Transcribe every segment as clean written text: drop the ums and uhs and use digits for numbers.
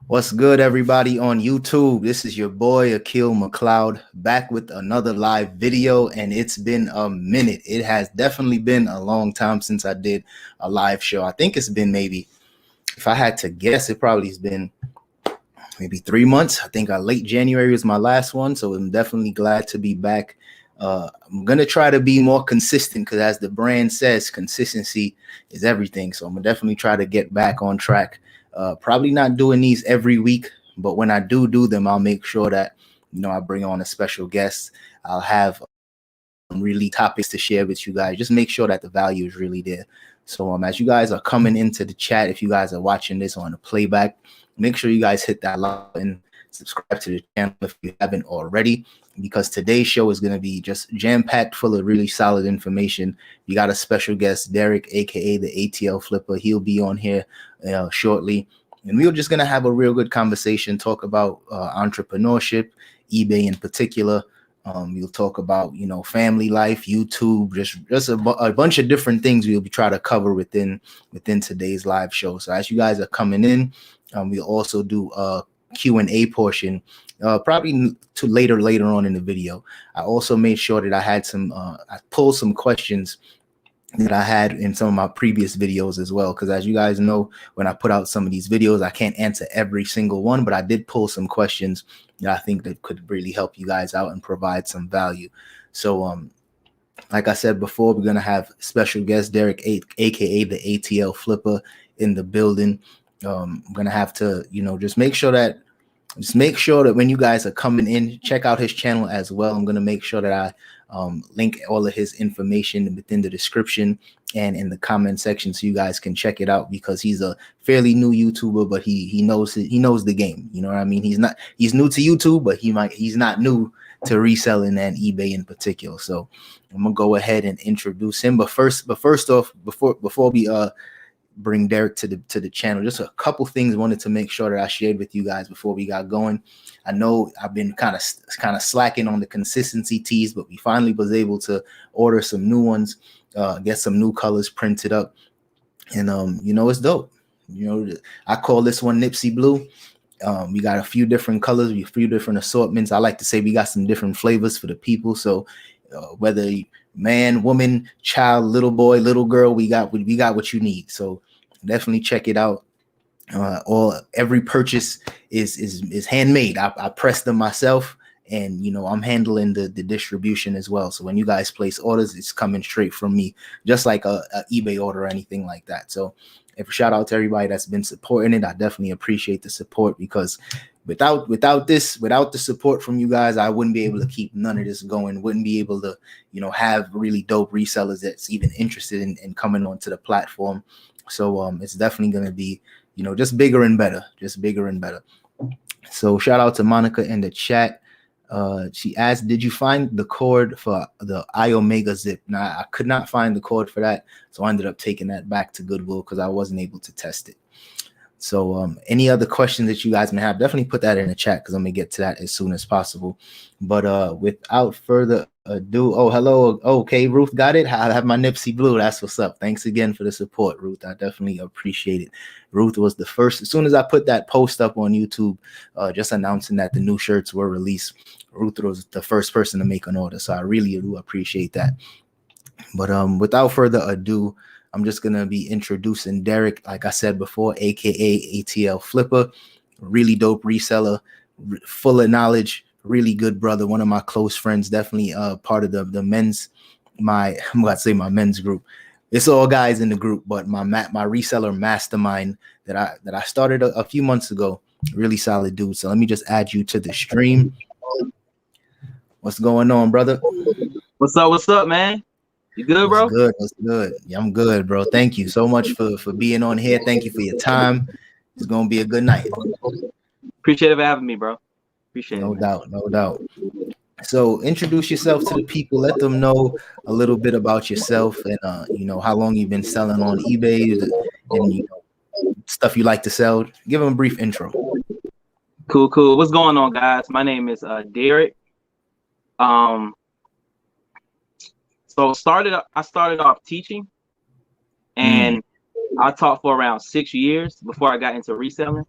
What's good, everybody on YouTube? This is your boy Akil McLeod back with another live video, and it's been a minute. It has definitely been a long time since I did a live show. I think it's been maybe, if I had to guess, it probably has been maybe 3 months. I think late January was my last one, so I'm definitely glad to be back. I'm gonna try to be more consistent because, as the brand says, consistency is everything. So I'm gonna definitely try to get back on track. Probably not doing these every week, but when I do them, I'll make sure that I bring on a special guest. I'll have really topics to share with you guys. Just make sure that the value is really there. So as you guys are coming into the chat, if you guys are watching this on the playback, make sure you guys hit that like button, subscribe to the channel if you haven't already, because today's show is going to be just jam-packed full of really solid information. We got a special guest, Derek, aka the ATL Flipper. He'll be on here shortly, and we're just going to have a real good conversation, talk about entrepreneurship, eBay in particular. We'll talk about, family life, YouTube, just a bunch of different things we'll be trying to cover within today's live show. So as you guys are coming in, we'll also do a Q&A portion, probably to later on in the video. I also made sure that I had I pulled some questions that I had in some of my previous videos as well, because as you guys know, when I put out some of these videos, I can't answer every single one, but I did pull some questions that I think that could really help you guys out and provide some value. So like I said before, we're gonna have special guest Derek, aka the ATL Flipper, in the building. I'm gonna have to just make sure that when you guys are coming in, check out his channel as well. I'm gonna make sure that I link all of his information within the description and in the comment section, so you guys can check it out, because he's a fairly new YouTuber, but he knows the game. You know what I mean? He's new to YouTube, but he's not new to reselling and eBay in particular. So I'm gonna go ahead and introduce him. But first off, before we bring Derek to the channel, just a couple things wanted to make sure that I shared with you guys before we got going. I know I've been kind of slacking on the consistency tees, but we finally was able to order some new ones, get some new colors printed up, and it's dope. I call this one Nipsey Blue. We got a few different colors, a few different assortments. I like to say we got some different flavors for the people. So whether man, woman, child, little boy, little girl, we got what you need. So definitely check it out. Every purchase is handmade. I press them myself, and I'm handling the distribution as well. So when you guys place orders, it's coming straight from me, just like a eBay order or anything like that. So if shout out to everybody that's been supporting it. I definitely appreciate the support, because without the support from you guys, I wouldn't be able to keep none of this going. Wouldn't be able to have really dope resellers that's even interested in coming onto the platform. So it's definitely going to be just bigger and better. So shout out to Monica in the chat. She asked, did you find the cord for the iOmega zip? Now, I could not find the cord for that, so I ended up taking that back to Goodwill because I wasn't able to test it. So any other questions that you guys may have, definitely put that in the chat, because I'm gonna get to that as soon as possible. But without further ado, hello. Okay, Ruth got it. I have my Nipsey Blue. That's what's up. Thanks again for the support, Ruth. I definitely appreciate it. Ruth was the first. As soon as I put that post up on YouTube, just announcing that the new shirts were released, Ruth was the first person to make an order. So I really do appreciate that. But without further ado, I'm just going to be introducing Derek, like I said before, aka ATL Flipper. Really dope reseller, full of knowledge, really good brother, one of my close friends, definitely part of the men's, I'm going to say my men's group. It's all guys in the group, but my reseller mastermind that I started a few months ago. Really solid dude. So let me just add you to the stream. What's going on, brother? What's up, man? You good, bro? What's good? Yeah, I'm good, bro. Thank you so much for being on here. Thank you for your time. It's gonna be a good night. Appreciate it for having me, bro. Appreciate it. No doubt. So introduce yourself to the people. Let them know a little bit about yourself, and how long you've been selling on eBay, and stuff you like to sell. Give them a brief intro. Cool. What's going on, guys? My name is Derek. So I started off teaching, and I taught for around 6 years before I got into reselling.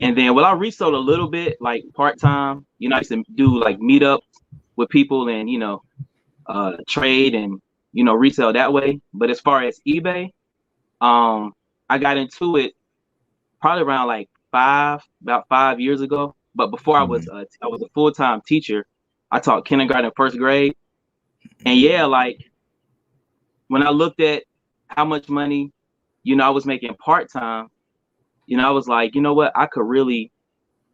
And then, well, I resold a little bit, like part-time. You know, I used to do like meetups with people and, trade and, resell that way. But as far as eBay, I got into it probably around like about 5 years ago. But before I was a full-time teacher. I taught kindergarten and first grade. And yeah, like when I looked at how much money, I was making part-time, I was like, you know what, I could really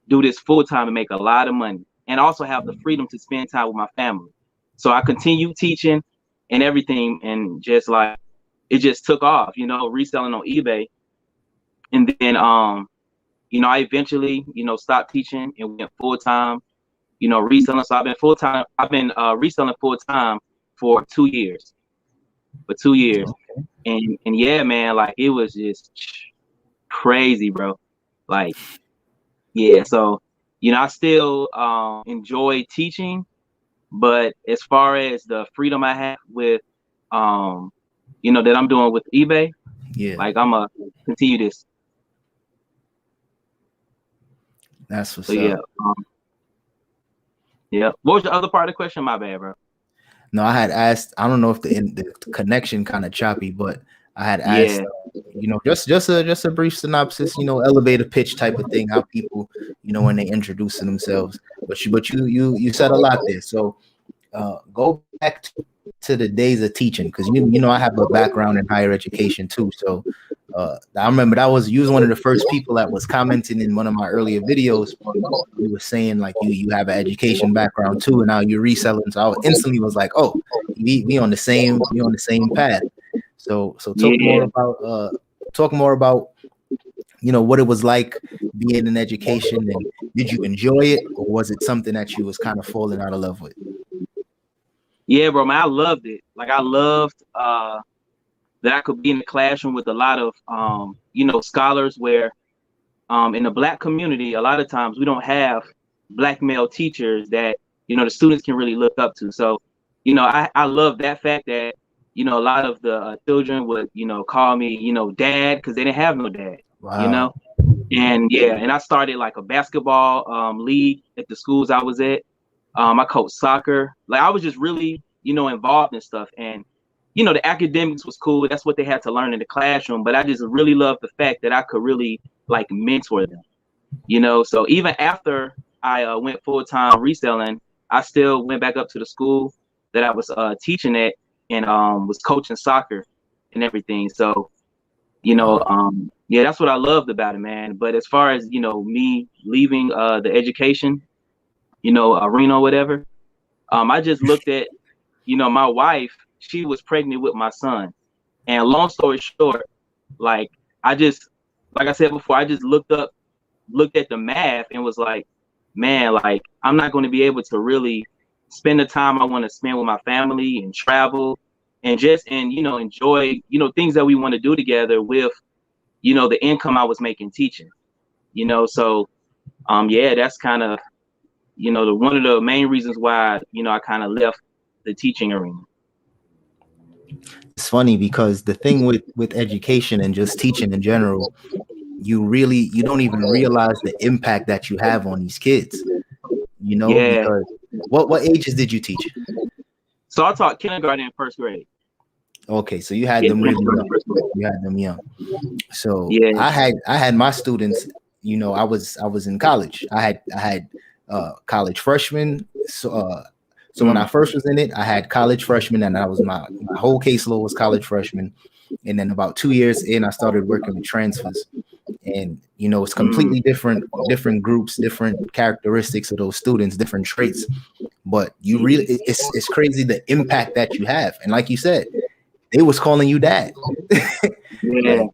do this full-time and make a lot of money and also have the freedom to spend time with my family. So I continued teaching and everything, and just like it just took off, reselling on eBay. And then I eventually, stopped teaching and went full-time, reselling. So I've been reselling full-time for 2 years. For 2 years. Okay. And yeah, man, like it was just crazy, bro. Like, yeah, so I still enjoy teaching, but as far as the freedom I have with that I'm doing with eBay, like I'm gonna continue this. That's what's up. Yeah. What was the other part of the question? My bad, bro. No, I had asked, I don't know if the connection kind of choppy, but I had asked, just a brief synopsis, elevator pitch type of thing, how people, when they introduce themselves. But you said a lot there. So go back to the days of teaching, because I have a background in higher education too. So I remember you was one of the first people that was commenting in one of my earlier videos. You were saying like you have an education background too, and now you're reselling. So I instantly was like, oh, we on the same path. So talk more about what it was like being in education, and did you enjoy it, or was it something that you was kind of falling out of love with? Yeah, bro, man, I loved it. Like I loved that I could be in the classroom with a lot of scholars, where in the Black community, a lot of times we don't have Black male teachers that the students can really look up to. So I love that fact that a lot of the children would call me dad, because they didn't have no dad. Wow. And yeah, and I started like a basketball league at the schools I was at. I coached soccer. Like I was just really involved in stuff, and the academics was cool. That's what they had to learn in the classroom. But I just really loved the fact that I could really like mentor them. So even after I went full-time reselling, I still went back up to the school that I was teaching at, and was coaching soccer and everything. So yeah, that's what I loved about it, man. But as far as me leaving the education arena or whatever, I just looked at my wife. She was pregnant with my son, and long story short, like I said before, I just looked at the math and was like, man, like I'm not going to be able to really spend the time I want to spend with my family and travel and enjoy things that we want to do together with the income I was making teaching. So yeah, that's kind of one of the main reasons why I kind of left the teaching arena. It's funny because the thing with education and just teaching in general, you don't even realize the impact that you have on these kids. Yeah. Because what ages did you teach? So I taught kindergarten and first grade. Okay, so you had them really young. You had them young. So yeah. I had my students. I was in college. I had college freshmen. So when I first was in it, I had college freshmen, and I was my whole caseload was college freshmen. And then about 2 years in, I started working with transfers. And it's completely different groups, different characteristics of those students, different traits. But it's crazy the impact that you have. And like you said, they was calling you dad. Yeah,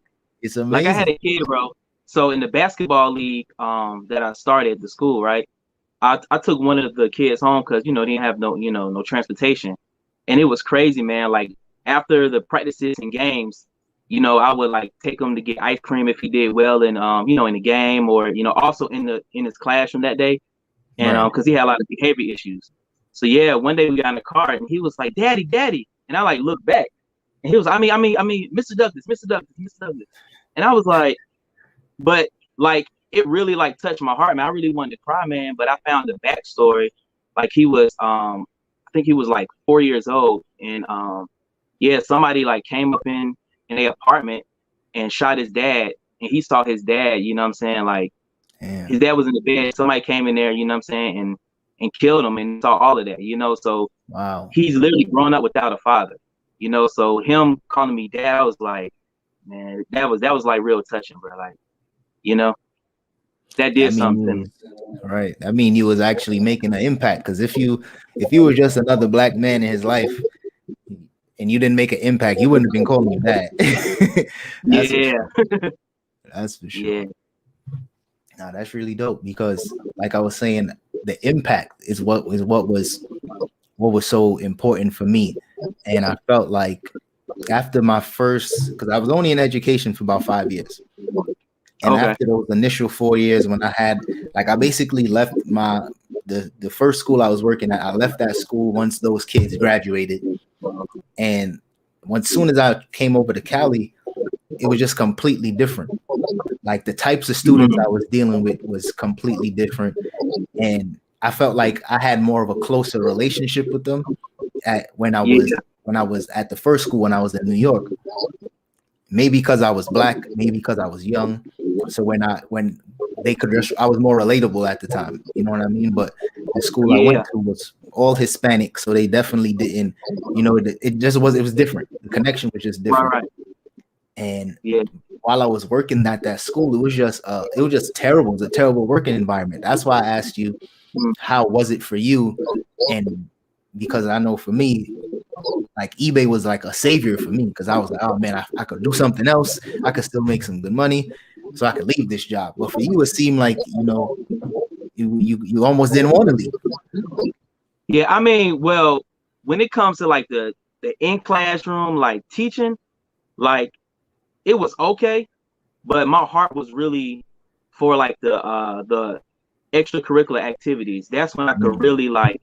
it's amazing. Like I had a kid, bro. So in the basketball league that I started at the school, right? I took one of the kids home because they didn't have no transportation, and it was crazy, man. Like after the practices and games, I would like take him to get ice cream if he did well in in the game, or also in his classroom that day, and because he had a lot of behavior issues. So yeah, one day we got in the car and he was like, "Daddy, Daddy," and I like looked back, and he was, I mean, Mr. Douglas, Mr. Douglas, Mr. Douglas, and I was like, but like it really like touched my heart, man. I really wanted to cry, man. But I found the backstory. Like he was, I think he was like 4 years old, and yeah, somebody like came up in their apartment and shot his dad, and he saw his dad. You know what I'm saying? Like his dad was in the bed. Somebody came in there. You know what I'm saying? And killed him, and saw all of that. You know, so Wow. he's literally grown up without a father. You know, so him calling me dad, I was like, man, that was like real touching, bro. Like, you know, that did something. Right. I mean, you was actually making an impact, because if you were just another black man in his life and you didn't make an impact, you wouldn't have been calling you that. That's Yeah. for sure. That's for sure. Yeah. Now that's really dope, because like I was saying, the impact is what was so important for me. And I felt like after my first, because I was only in education for about 5 years. And after those initial 4 years, when I had, like, I basically left the first school I was working at, I left that school once those kids graduated. And soon as I came over to Cali, it was just completely different. Like the types of students I was dealing with was completely different. And I felt like I had more of a closer relationship with them when I was at the first school, when I was in New York. Maybe because I was black, maybe because I was young. So when they could just, I was more relatable at the time. You know what I mean? But the school I went to was all Hispanic, so they definitely didn't. You know, it was different. The connection was just different. Right. And while I was working at that school, it was just terrible. It was a terrible working environment. That's why I asked you, how was it for you? And because I know for me, like eBay was like a savior for me, because I was like, oh man, I could do something else. I could still make some good money, so I could leave this job. But for you, it seemed like, you know, you almost didn't want to leave. Yeah, I mean, well, when it comes to like the in classroom, like teaching, like it was okay, but my heart was really for like the extracurricular activities. That's when I could really like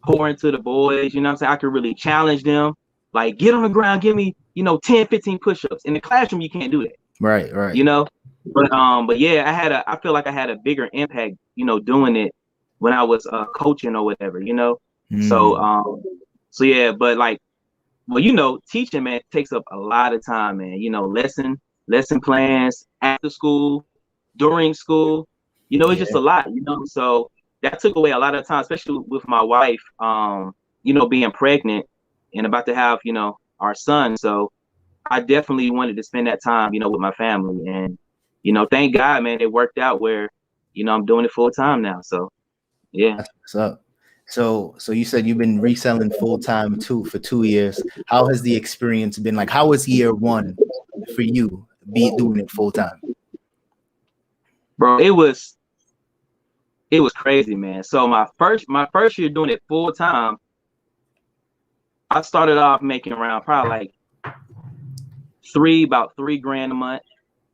pour into the boys, you know what I'm saying? I could really challenge them, like get on the ground, give me, 10, 15 push-ups. In the classroom, you can't do that. Right. You know? But yeah, I feel like I had a bigger impact, doing it when I was coaching or whatever, So yeah, but like, well, teaching, man, takes up a lot of time, man. Lesson plans after school, during school, it's just a lot, so that took away a lot of time, especially with my wife, being pregnant and about to have, our son. So I definitely wanted to spend that time, with my family. And, thank God, man, it worked out where, I'm doing it full time now. So, yeah. That's what's up. So you said you've been reselling full time too for 2 years. How has the experience been? Like, how was year one for you doing it full time? Bro, it was crazy, man. So my first year doing it full time, I started off making around probably like about $3,000 a month.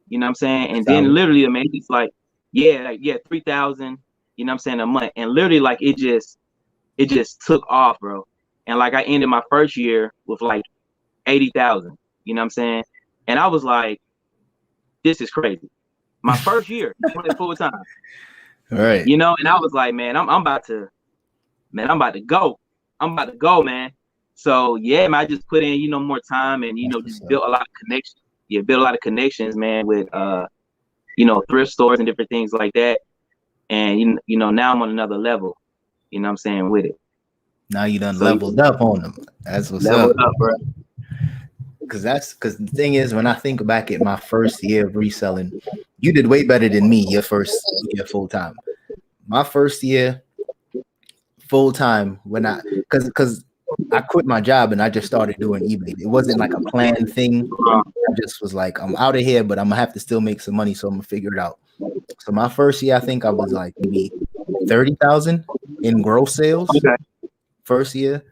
You know what I'm saying? And then literally, man, it's like, 3,000. You know what I'm saying, a month. And literally, like, it just took off, bro. And like, I ended my first year with like 80,000. You know what I'm saying? And I was like, this is crazy. My first year doing it full time. All right. And I was like, man, I'm about to go. I'm about to go, man. So yeah, man, I just put in, more time and, just built a lot of connections. Yeah, built a lot of connections, man, with thrift stores and different things like that. And now I'm on another level, you know what I'm saying, with it. Now you done leveled up on them. That's what's leveled up, bro. Because the thing is, when I think back at my first year of reselling, you did way better than me your first year full time. My first year full time, because I quit my job and I just started doing eBay. It wasn't like a planned thing. I just was like, I'm out of here, but I'm gonna have to still make some money, so I'm gonna figure it out. So my first year, I think I was like maybe 30,000 in gross sales. Okay. First year.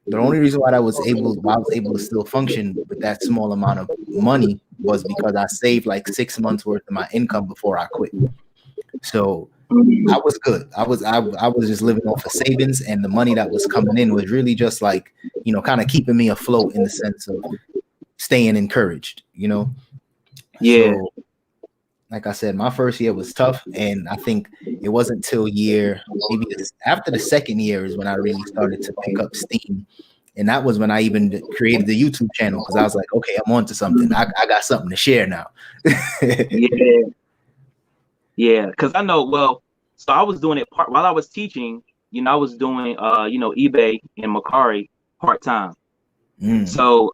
The only reason why I was able to still function with that small amount of money was because I saved like 6 months worth of my income before I quit. So I was good. I was just living off of savings, and the money that was coming in was really just like, kind of keeping me afloat in the sense of staying encouraged, Yeah. So like I said, my first year was tough, and I think it wasn't till maybe after the second year is when I really started to pick up steam. And that was when I even created the YouTube channel, because I was like, okay, I'm onto something. I got something to share now. Yeah. Yeah, because I know, well, so I was doing it while I was teaching, I was doing eBay and Mercari part-time. So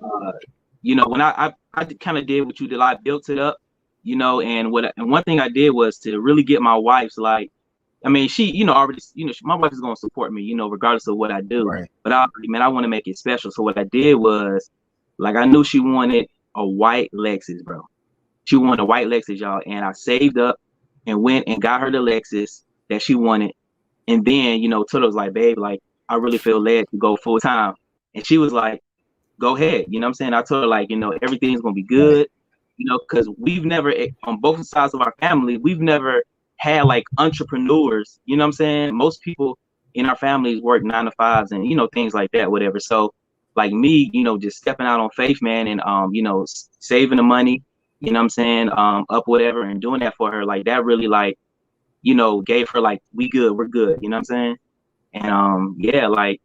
when I kind of did what you did, I built it up, and one thing I did was to really get my wife's, like, I mean, she, already, my wife is going to support me, regardless of what I do. Right. But I want to make it special. So what I did was, like, I knew she wanted a white Lexus, bro. She wanted a white Lexus, y'all. And I saved up and went and got her the Lexus that she wanted. And then, Tula was like, babe, like, I really feel led to go full time. And she was like, go ahead. You know what I'm saying? I told her, like, everything's going to be good, because we've never, on both sides of our family, we've never had like entrepreneurs, you know what I'm saying? Most people in our families work 9 to 5s and, things like that, whatever. So like me, just stepping out on faith, man, and, saving the money, you know what I'm saying? Up whatever, and doing that for her, like that really, like, gave her like, we're good. You know what I'm saying? And, yeah, like,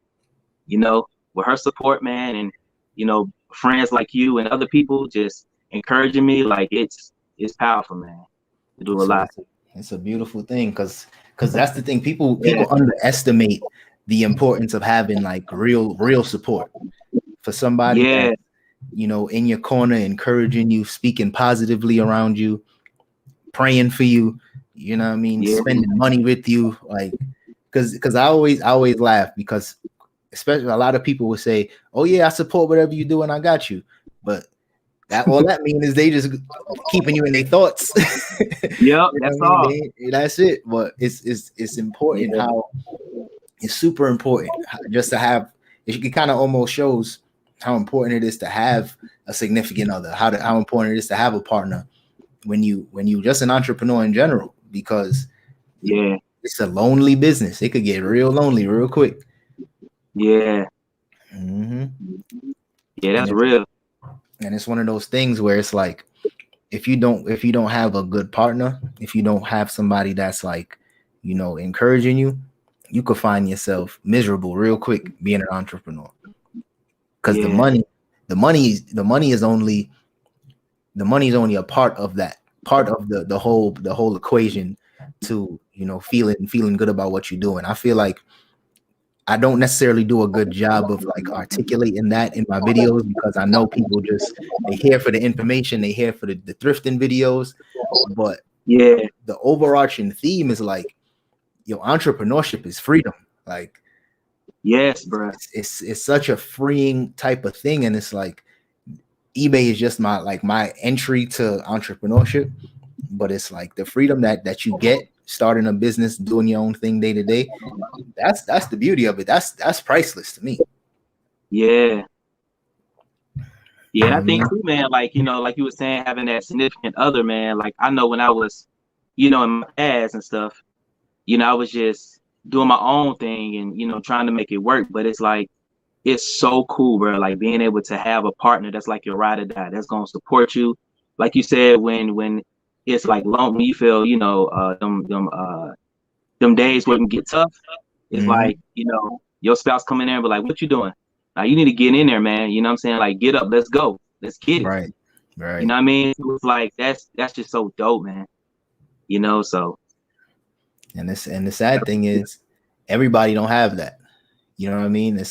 with her support, man, and, friends like you and other people just encouraging me, like it's powerful, man, to do a lot. It's a beautiful thing, because that's the thing. People underestimate the importance of having like real support for somebody that, in your corner, encouraging you, speaking positively around you, praying for you, you know what I mean, spending money with you, like, because I always laugh, because especially a lot of people would say, oh yeah, I support whatever you do and I got you, but all that means is they just keeping you in their thoughts. Yeah, that's all. That's it. But it's important how it's super important just to have. It kind of almost shows how important it is to have a significant other. How important it is to have a partner when you just an entrepreneur in general, because it's a lonely business. It could get real lonely real quick. Yeah. Yeah, that's real. And it's one of those things where it's like, if you don't have a good partner, if you don't have somebody that's like, encouraging you, you could find yourself miserable real quick being an entrepreneur. Because the money is only a part of that, part of the whole equation to, feeling good about what you're doing. I feel like I don't necessarily do a good job of like articulating that in my videos, because I know people they here for the information, they here for the thrifting videos. But the overarching theme is like, entrepreneurship is freedom. Like, yes, bro, it's such a freeing type of thing. And it's like, eBay is just my entry to entrepreneurship, but it's like the freedom that you get starting a business, doing your own thing day to day. That's the beauty of it. That's priceless to me. Yeah. I think too, man, like, like you were saying, having that significant other, man, like I know when I was, in my past and stuff, I was just doing my own thing and, trying to make it work. But it's like, it's so cool, bro. Like being able to have a partner that's like your ride or die, that's going to support you. Like you said, when it's like long, when you feel, them days where it can get tough, it's like, your spouse come in there and be like, what you doing? Now you need to get in there, man. You know what I'm saying? Like, get up, let's go. Let's get it. Right. You know what I mean? So it's like, that's just so dope, man. So. And the sad thing is, everybody don't have that. You know what I mean?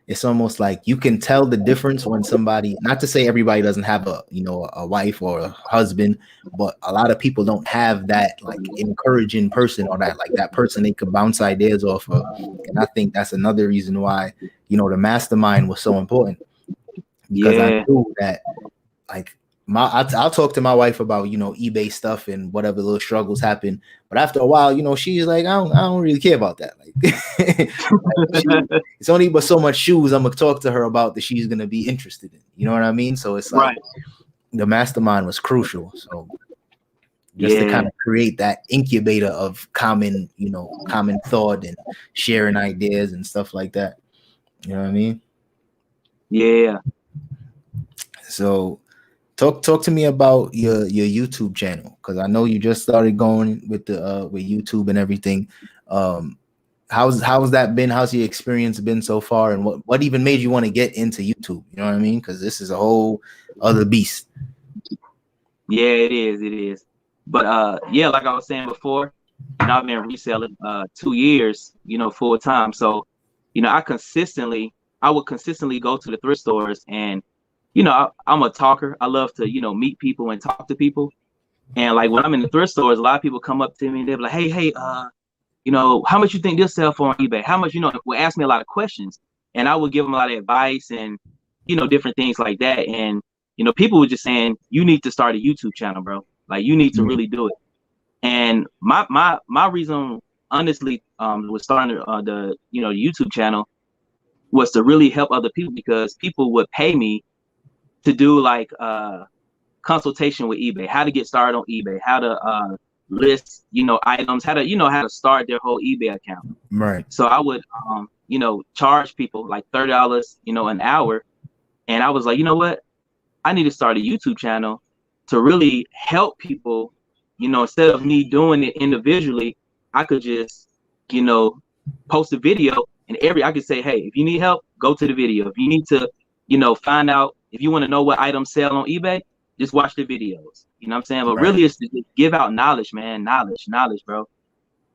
It's almost like you can tell the difference when somebody, not to say everybody doesn't have a wife or a husband, but a lot of people don't have that like encouraging person, or that person they could bounce ideas off of. And I think that's another reason why, the mastermind was so important, because I knew that, like, I'll talk to my wife about, eBay stuff and whatever little struggles happen. But after a while, she's like, I don't really care about that. Like, it's only but so much shoes I'm gonna talk to her about that she's gonna be interested in. You know what I mean? So it's like the mastermind was crucial. So just to kind of create that incubator of common thought and sharing ideas and stuff like that. You know what I mean? Yeah. So Talk to me about your YouTube channel, because I know you just started going with the with YouTube and everything. How's that been? How's your experience been so far? And what even made you want to get into YouTube? You know what I mean? Because this is a whole other beast. Yeah, it is. It is. But yeah, like I was saying before, I've been reselling 2 years, full time. So, I would consistently go to the thrift stores, and I'm a talker. I love to meet people and talk to people. And like when I'm in the thrift stores, a lot of people come up to me and they're like, hey, how much you think this sell for on eBay? How much, will ask me a lot of questions, and I would give them a lot of advice and different things like that. And people were just saying, you need to start a YouTube channel, bro. Like, you need to really do it. And my reason, honestly, was starting the YouTube channel was to really help other people, because people would pay me to do like consultation with eBay, how to get started on eBay, how to list items, how to start their whole eBay account. Right. So I would charge people like $30 an hour, and I was like, you know what, I need to start a YouTube channel to really help people. Instead of me doing it individually, I could just post a video, and I could say, hey, if you need help, go to the video. If you need to find out, if you want to know what items sell on eBay, just watch the videos. You know what I'm saying? But really, it's to give out knowledge, man. Knowledge, bro.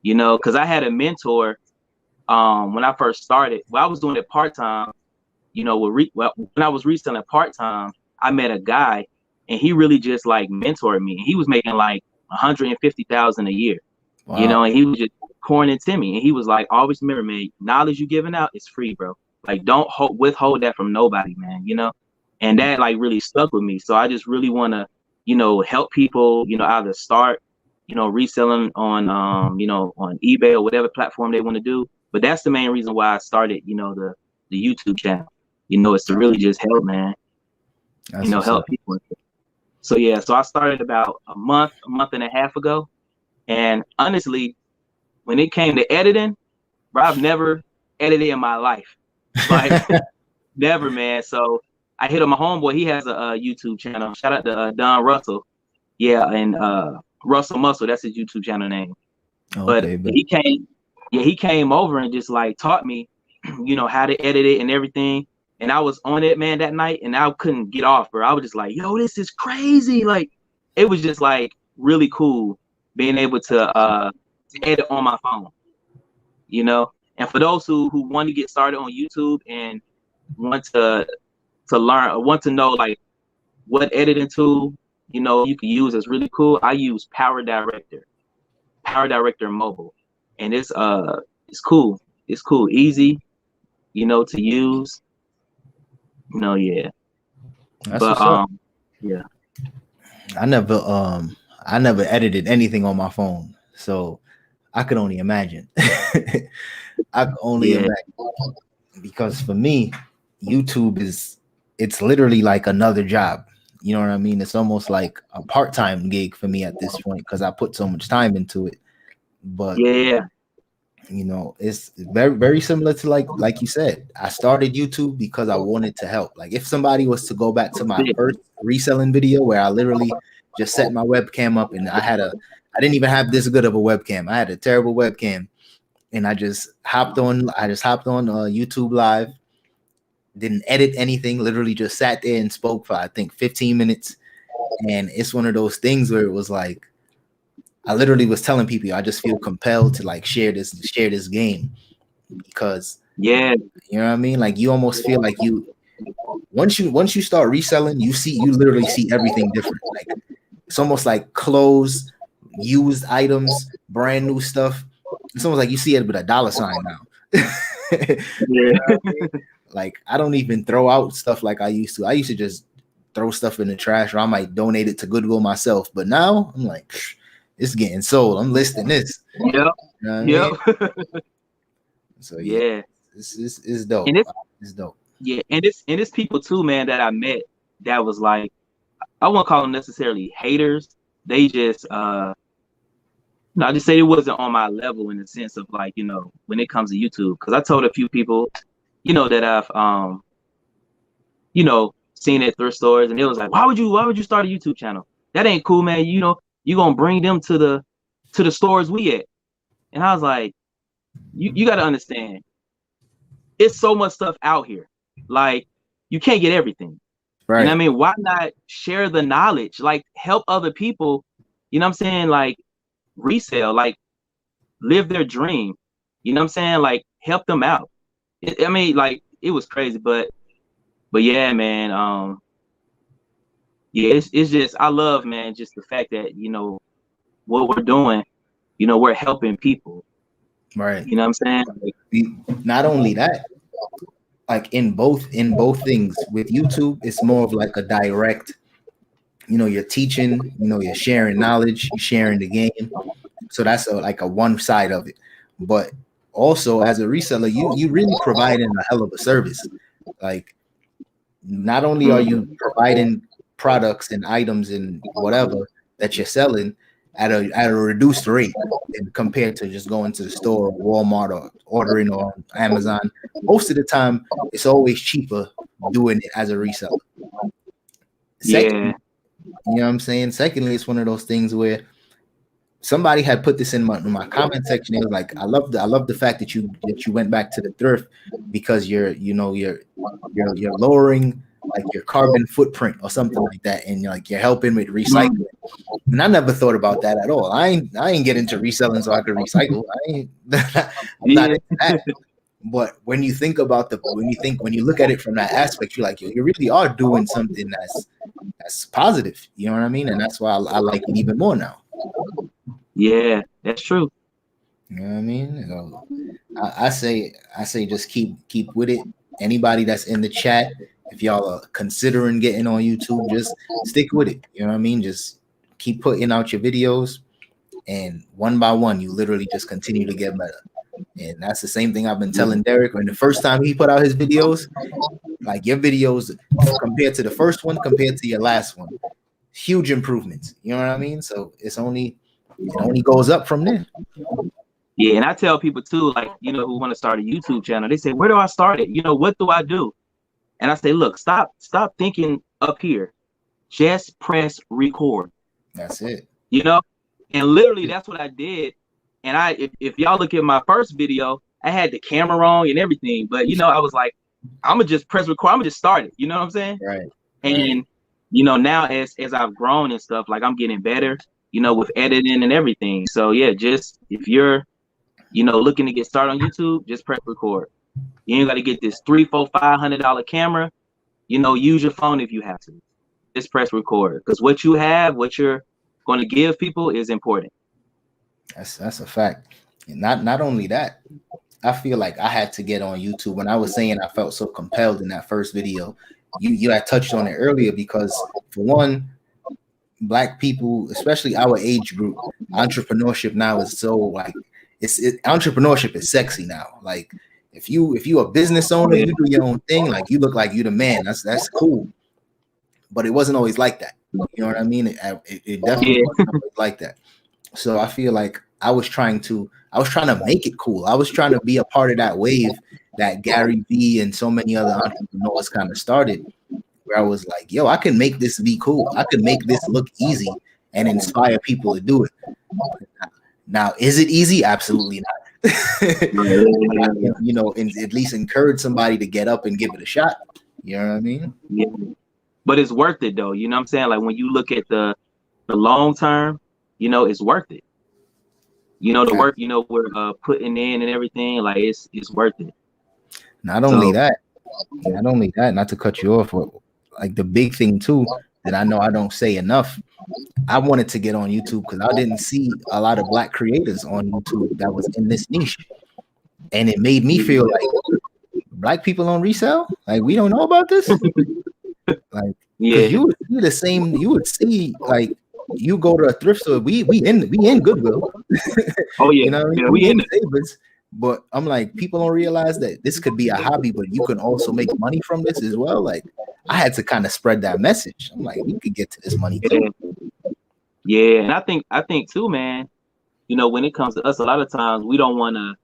Because I had a mentor when I first started. Well, I was doing it part-time. When I was reselling part-time, I met a guy, and he really just like mentored me. And he was making like $150,000 a year. Wow. And he was just pouring into me. And he was like, always remember, man, knowledge you giving out is free, bro. Like, don't withhold that from nobody, man. And that like really stuck with me. So I just really want to, help people, either start, reselling on, on eBay or whatever platform they want to do. But that's the main reason why I started, the YouTube channel. It's to really just help, man. That's help people. So yeah, so I started about a month and a half ago. And honestly, when it came to editing, bro, I've never edited in my life. Like, never, man. So I hit on my homeboy. He has a YouTube channel. Shout out to Don Russell. Yeah, and Russell Muscle, that's his YouTube channel name. Okay, but he came over and just like taught me, how to edit it and everything. And I was on it, man, that night, and I couldn't get off, bro. I was just like, yo, this is crazy. Like, it was just like really cool being able to edit on my phone, And for those who want to get started on YouTube and want to learn or want to know like what editing tool you can use is really cool, I use Power Director Mobile, and it's cool. It's cool, easy, to use. Yeah. That's what's up. Yeah. I never edited anything on my phone, so I could only imagine. I could only imagine, because for me, YouTube it's literally like another job. You know what I mean? It's almost like a part-time gig for me at this point, because I put so much time into it. But yeah, it's very, very similar to like you said, I started YouTube because I wanted to help. Like, if somebody was to go back to my first reselling video where I literally just set my webcam up, and I didn't even have this good of a webcam. I had a terrible webcam, and I just hopped on YouTube Live, didn't edit anything, literally just sat there and spoke for I think 15 minutes. And it's one of those things where it was like, I literally was telling people, I just feel compelled to like share this game, because you know what I mean? Like, you almost feel like once you start reselling, you literally see everything different. Like, it's almost like clothes, used items, brand new stuff. It's almost like you see it with a dollar sign now. You know what I mean? Like, I don't even throw out stuff like I used to. I used to just throw stuff in the trash, or I might donate it to Goodwill myself. But now I'm like, it's getting sold. I'm listing this. Yep. You know what I mean? So yeah, it's dope. And it's dope. Yeah, and it's people too, man, that I met that was like, I won't call them necessarily haters. They just I just say it wasn't on my level, in the sense of like, when it comes to YouTube. Because I told a few people, that I've seen at thrift stores, and it was like, why would you start a YouTube channel? That ain't cool, man. You know, you gonna bring them to the stores we at. And I was like, you got to understand, it's so much stuff out here. Like, you can't get everything. Right. And I mean, why not share the knowledge? Like, help other people. You know what I'm saying? Like, resell, like, live their dream. You know what I'm saying? Like, help them out. I mean, like, it was crazy, but yeah, man. Yeah, it's just, I love, man, just the fact that, you know, what we're doing, you know, we're helping people. Right. You know what I'm saying? Like, not only that, like in both things with YouTube, it's more of like a direct, you know, you're teaching, you know, you're sharing knowledge, you're sharing the game. So that's like a one side of it. But also as a reseller, you really providing a hell of a service. Like, not only are you providing products and items and whatever that you're selling at a reduced rate and compared to just going to the store or Walmart or ordering on Amazon, most of the time it's always cheaper doing it as a reseller. Secondly, you know what I'm saying? Secondly, it's one of those things where somebody had put this in my comment section. It was like, I love the fact that you went back to the thrift because you're lowering like your carbon footprint or something like that, and you're helping with recycling. And I never thought about that at all. I ain't get into reselling so I could recycle. I'm not into that. But when you think about when you look at it from that aspect, you're like, you really are doing something that's positive. You know what I mean? And that's why I like it even more now. Yeah, that's true. You know what I mean? I say just keep with it. Anybody that's in the chat, if y'all are considering getting on YouTube, just stick with it. You know what I mean? Just keep putting out your videos, and one by one, you literally just continue to get better. And that's the same thing I've been telling Derek. When the first time he put out his videos, like your videos compared to the first one, compared to your last one, huge improvements. You know what I mean? So it only goes up from there. Yeah, and I tell people too, like, you know, who want to start a YouTube channel, they say, where do I start it? You know, what do I do? And I say, look, stop thinking up here. Just press record. That's it. You know, and literally that's what I did. And if y'all look at my first video, I had the camera on and everything, but you know, I was like, I'm gonna just press record. I'm gonna just start it. You know what I'm saying? Right. And you know, now as I've grown and stuff, like I'm getting better, you know, with editing and everything. So yeah, just if you're, you know, looking to get started on YouTube, just press record. You ain't got to get this $300, $400, $500 camera. You know, use your phone if you have to. Just press record, because what you have, what you're going to give people is important. That's a fact. And not only that, I feel like I had to get on YouTube. When I was saying I felt so compelled in that first video, you had touched on it earlier, because for one, Black people, especially our age group, entrepreneurship now is so like entrepreneurship is sexy now. Like if you a business owner, you do your own thing, like you look like you the man. That's cool. But it wasn't always like that. You know what I mean? It definitely wasn't always like that. So I feel like I was trying to make it cool. I was trying to be a part of that wave that Gary Vee and so many other entrepreneurs kind of started, where I was like, yo, I can make this be cool. I can make this look easy and inspire people to do it. Now, is it easy? Absolutely not. You know, at least encourage somebody to get up and give it a shot. You know what I mean? Yeah. But it's worth it though. You know what I'm saying? Like when you look at the long term, you know, it's worth it. You know, the work, you know, we're putting in and everything, like it's worth it. Not only that, not to cut you off, but like the big thing too that I know I don't say enough, I wanted to get on YouTube because I didn't see a lot of Black creators on YouTube that was in this niche. And it made me feel like Black people on resale, like we don't know about this. Like, yeah, you would see the same, you would see like you go to a thrift store, we in Goodwill. Oh yeah, you know, yeah, we in Savers. But I'm like, people don't realize that this could be a hobby, but you can also make money from this as well. Like, I had to kind of spread that message. I'm like, we could get to this money too. Yeah, and I think too, man. You know, when it comes to us, a lot of times we don't want to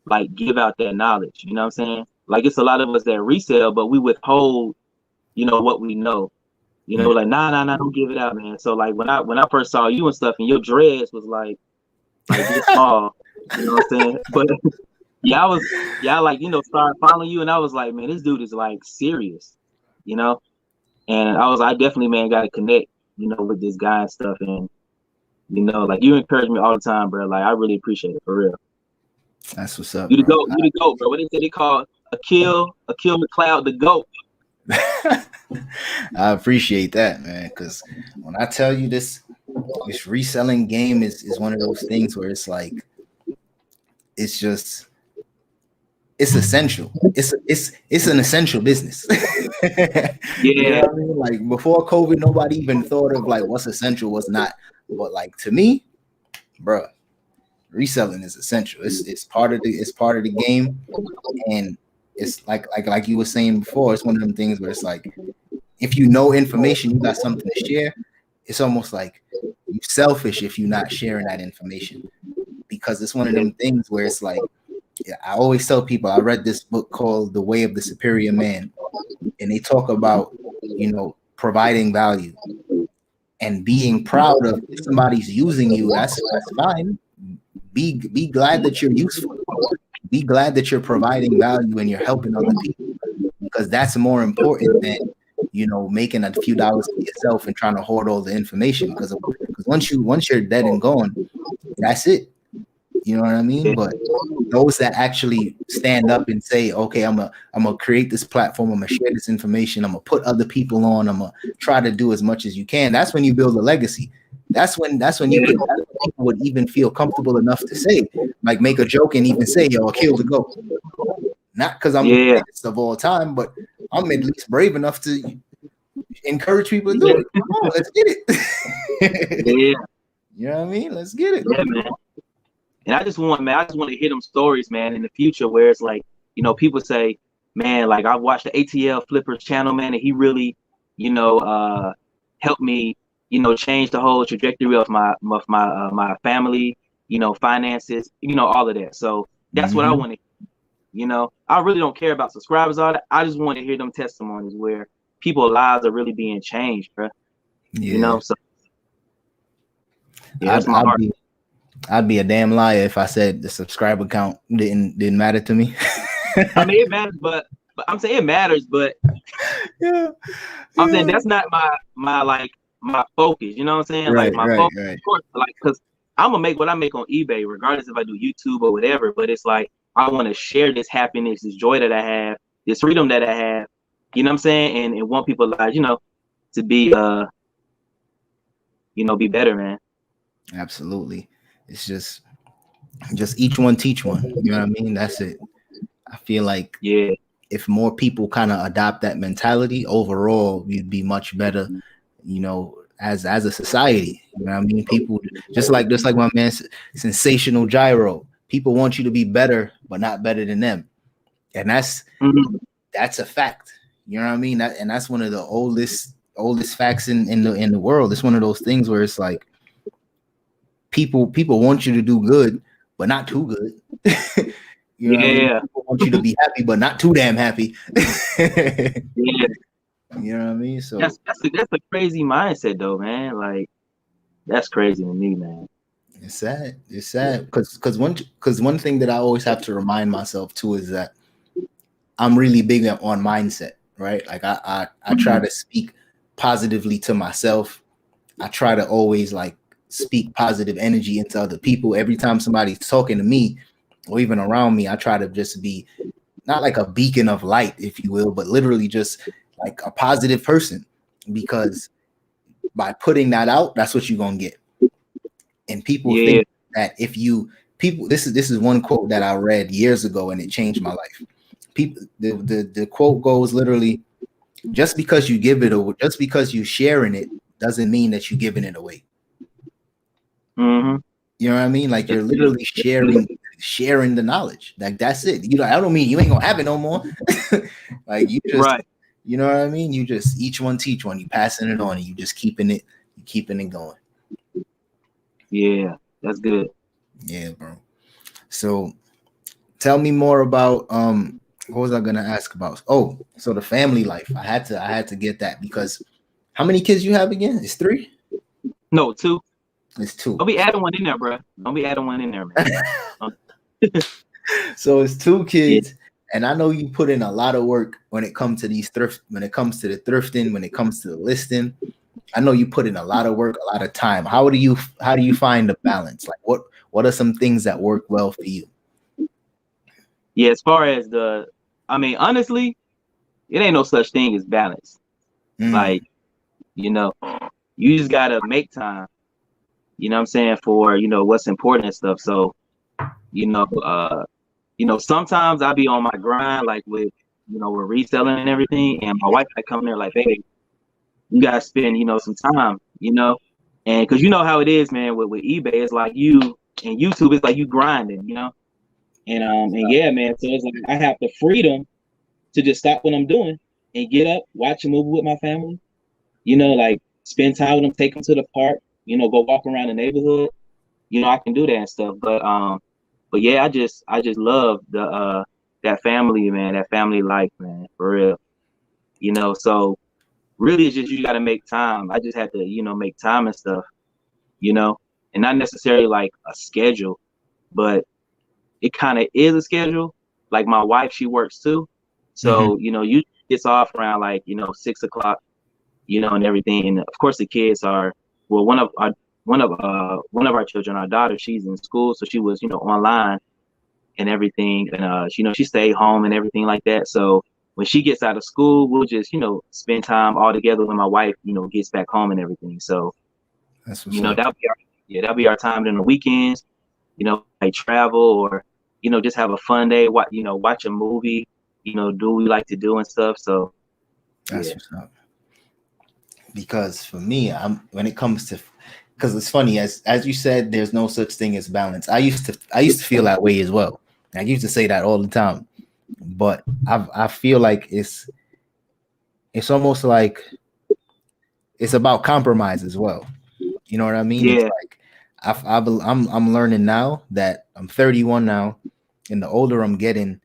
like give out that knowledge. You know what I'm saying? Like, it's a lot of us that resell, but we withhold, what we know. Like, nah, don't give it out, man. So like when I first saw you and stuff, and your dreads was like this small, what I'm saying? But yeah, I like, started following you, and I was like, man, this dude is like serious, and I definitely, man, got to connect, with this guy and stuff. And, like, you encourage me all the time, bro. Like, I really appreciate it, for real. That's what's up, You the bro. GOAT, bro. What they call Akil McLeod, the GOAT. I appreciate that, man, because when I tell you this reselling game is one of those things where it's like, it's essential. It's an essential business. Yeah. You know what I mean? Like, before COVID, nobody even thought of like what's essential, what's not. But like, to me, bro, reselling is essential. It's part of the game. And it's like you were saying before, it's one of them things where it's like, if you know information, you got something to share. It's almost like you selfish if you're not sharing that information, because it's one of them things where it's like, I always tell people, I read this book called The Way of the Superior Man, and they talk about, providing value and being proud of, if somebody's using you, that's fine. Be glad that you're useful. Be glad that you're providing value and you're helping other people, because that's more important than, making a few dollars for yourself and trying to hoard all the information. Because once you're dead and gone, that's it. You know what I mean? But those that actually stand up and say, okay, I'm gonna create this platform, I'm gonna share this information, I'm gonna put other people on, I'm gonna try to do as much as you can. That's when you build a legacy. That's when people would even feel comfortable enough to say, like, make a joke and even say, yo, Akil the GOAT. Not because I'm the greatest of all time, but I'm at least brave enough to encourage people to do it. Come on, let's get it. You know what I mean? Let's get it. Yeah, man. And I just want to hear them stories, man, in the future, where it's like, people say, man, like, I watched the ATL Flippers channel, man, and he really, helped me, change the whole trajectory of my family, finances, all of that. So that's what I want to, I really don't care about subscribers, all that. I just want to hear them testimonies where people's lives are really being changed, bro. Yeah. So yeah, that's my heart. I'd be a damn liar if I said the subscriber count didn't matter to me. I mean, it matters, but I'm saying it matters, but I'm saying that's not my focus. You know what I'm saying? Right, like my focus, of course, like, because I'm gonna make what I make on eBay, regardless if I do YouTube or whatever. But it's like, I want to share this happiness, this joy that I have, this freedom that I have. You know what I'm saying? And want people like, to be be better, man. Absolutely. It's just each one teach one. You know what I mean? That's it. I feel like if more people kind of adopt that mentality, overall, we'd be much better, as a society. You know what I mean? People just like my man Sensational Gyro. People want you to be better, but not better than them. And that's a fact. You know what I mean? That's one of the oldest facts in the world. It's one of those things where it's like, people want you to do good, but not too good. You know what I mean? People want you to be happy, but not too damn happy. You know what I mean? So that's a crazy mindset, though, man. Like, that's crazy to me, man. It's sad. It's sad because one thing that I always have to remind myself too is that I'm really big on mindset, right? Like, I try to speak positively to myself. I try to always like speak positive energy into other people. Every time somebody's talking to me or even around me, I try to just be not like a beacon of light, if you will, but literally just like a positive person, because by putting that out, that's what you're gonna get. And people think that this is one quote that I read years ago and it changed my life. People, the quote goes literally, just because you give it away, just because you sharing it doesn't mean that you're giving it away. You know what I mean? Like, you're literally sharing the knowledge. Like, that's it. I don't mean you ain't gonna have it no more. Like, you just you know what I mean? You just each one teach one. You passing it on, and you just keeping it going. Yeah, that's good. Yeah, bro. So tell me more about What was I gonna ask about? Oh, so the family life. I had to get that because how many kids you have again? It's three? No, two. It's two. Don't be adding one in there, bro. Don't be adding one in there, man. So it's two Yeah. kids, and I know you put in a lot of work when it comes to these when it comes to the thrifting, when it comes to the listing. I know you put in a lot of work, a lot of time. How do you find the balance? Like what are some things that work well for you? Yeah, as far as I mean, honestly, it ain't no such thing as balance. Like, you know, you just gotta make time, you know what I'm saying, for, what's important and stuff. So, you know, sometimes I be on my grind, like with, with reselling and everything, and my wife might come there like, hey, you gotta spend, some time, and because you know how it is, man, with eBay, it's like you and YouTube, it's like you grinding, and yeah, man. So it's like I have the freedom to just stop what I'm doing and get up, watch a movie with my family, like spend time with them, take them to the park, go walk around the neighborhood. I can do that and stuff. But yeah, I just love that family, man, that family life, man, for real. So really it's just you gotta make time. I just had to, make time and stuff, and not necessarily like a schedule, but it kind of is a schedule. Like my wife, she works too. So, you gets off around like, 6 o'clock, and everything. And of course the kids are, well, one of our children, our daughter, she's in school. So she was, online and everything. And, she stayed home and everything like that. So when she gets out of school, we'll just, spend time all together when my wife, gets back home and everything. So, That's what's up. that'll be our time during the weekends, like travel or, just have a fun day, watch a movie, do what we like to do and stuff. So That's what's up. Because for me, when it comes to, because it's funny, as you said, there's no such thing as balance. I used to feel that way as well. I used to say that all the time, but I feel like it's almost like it's about compromise as well. You know what I mean? yeah, It's like I'm learning now that I'm 31 now, and the older I'm getting,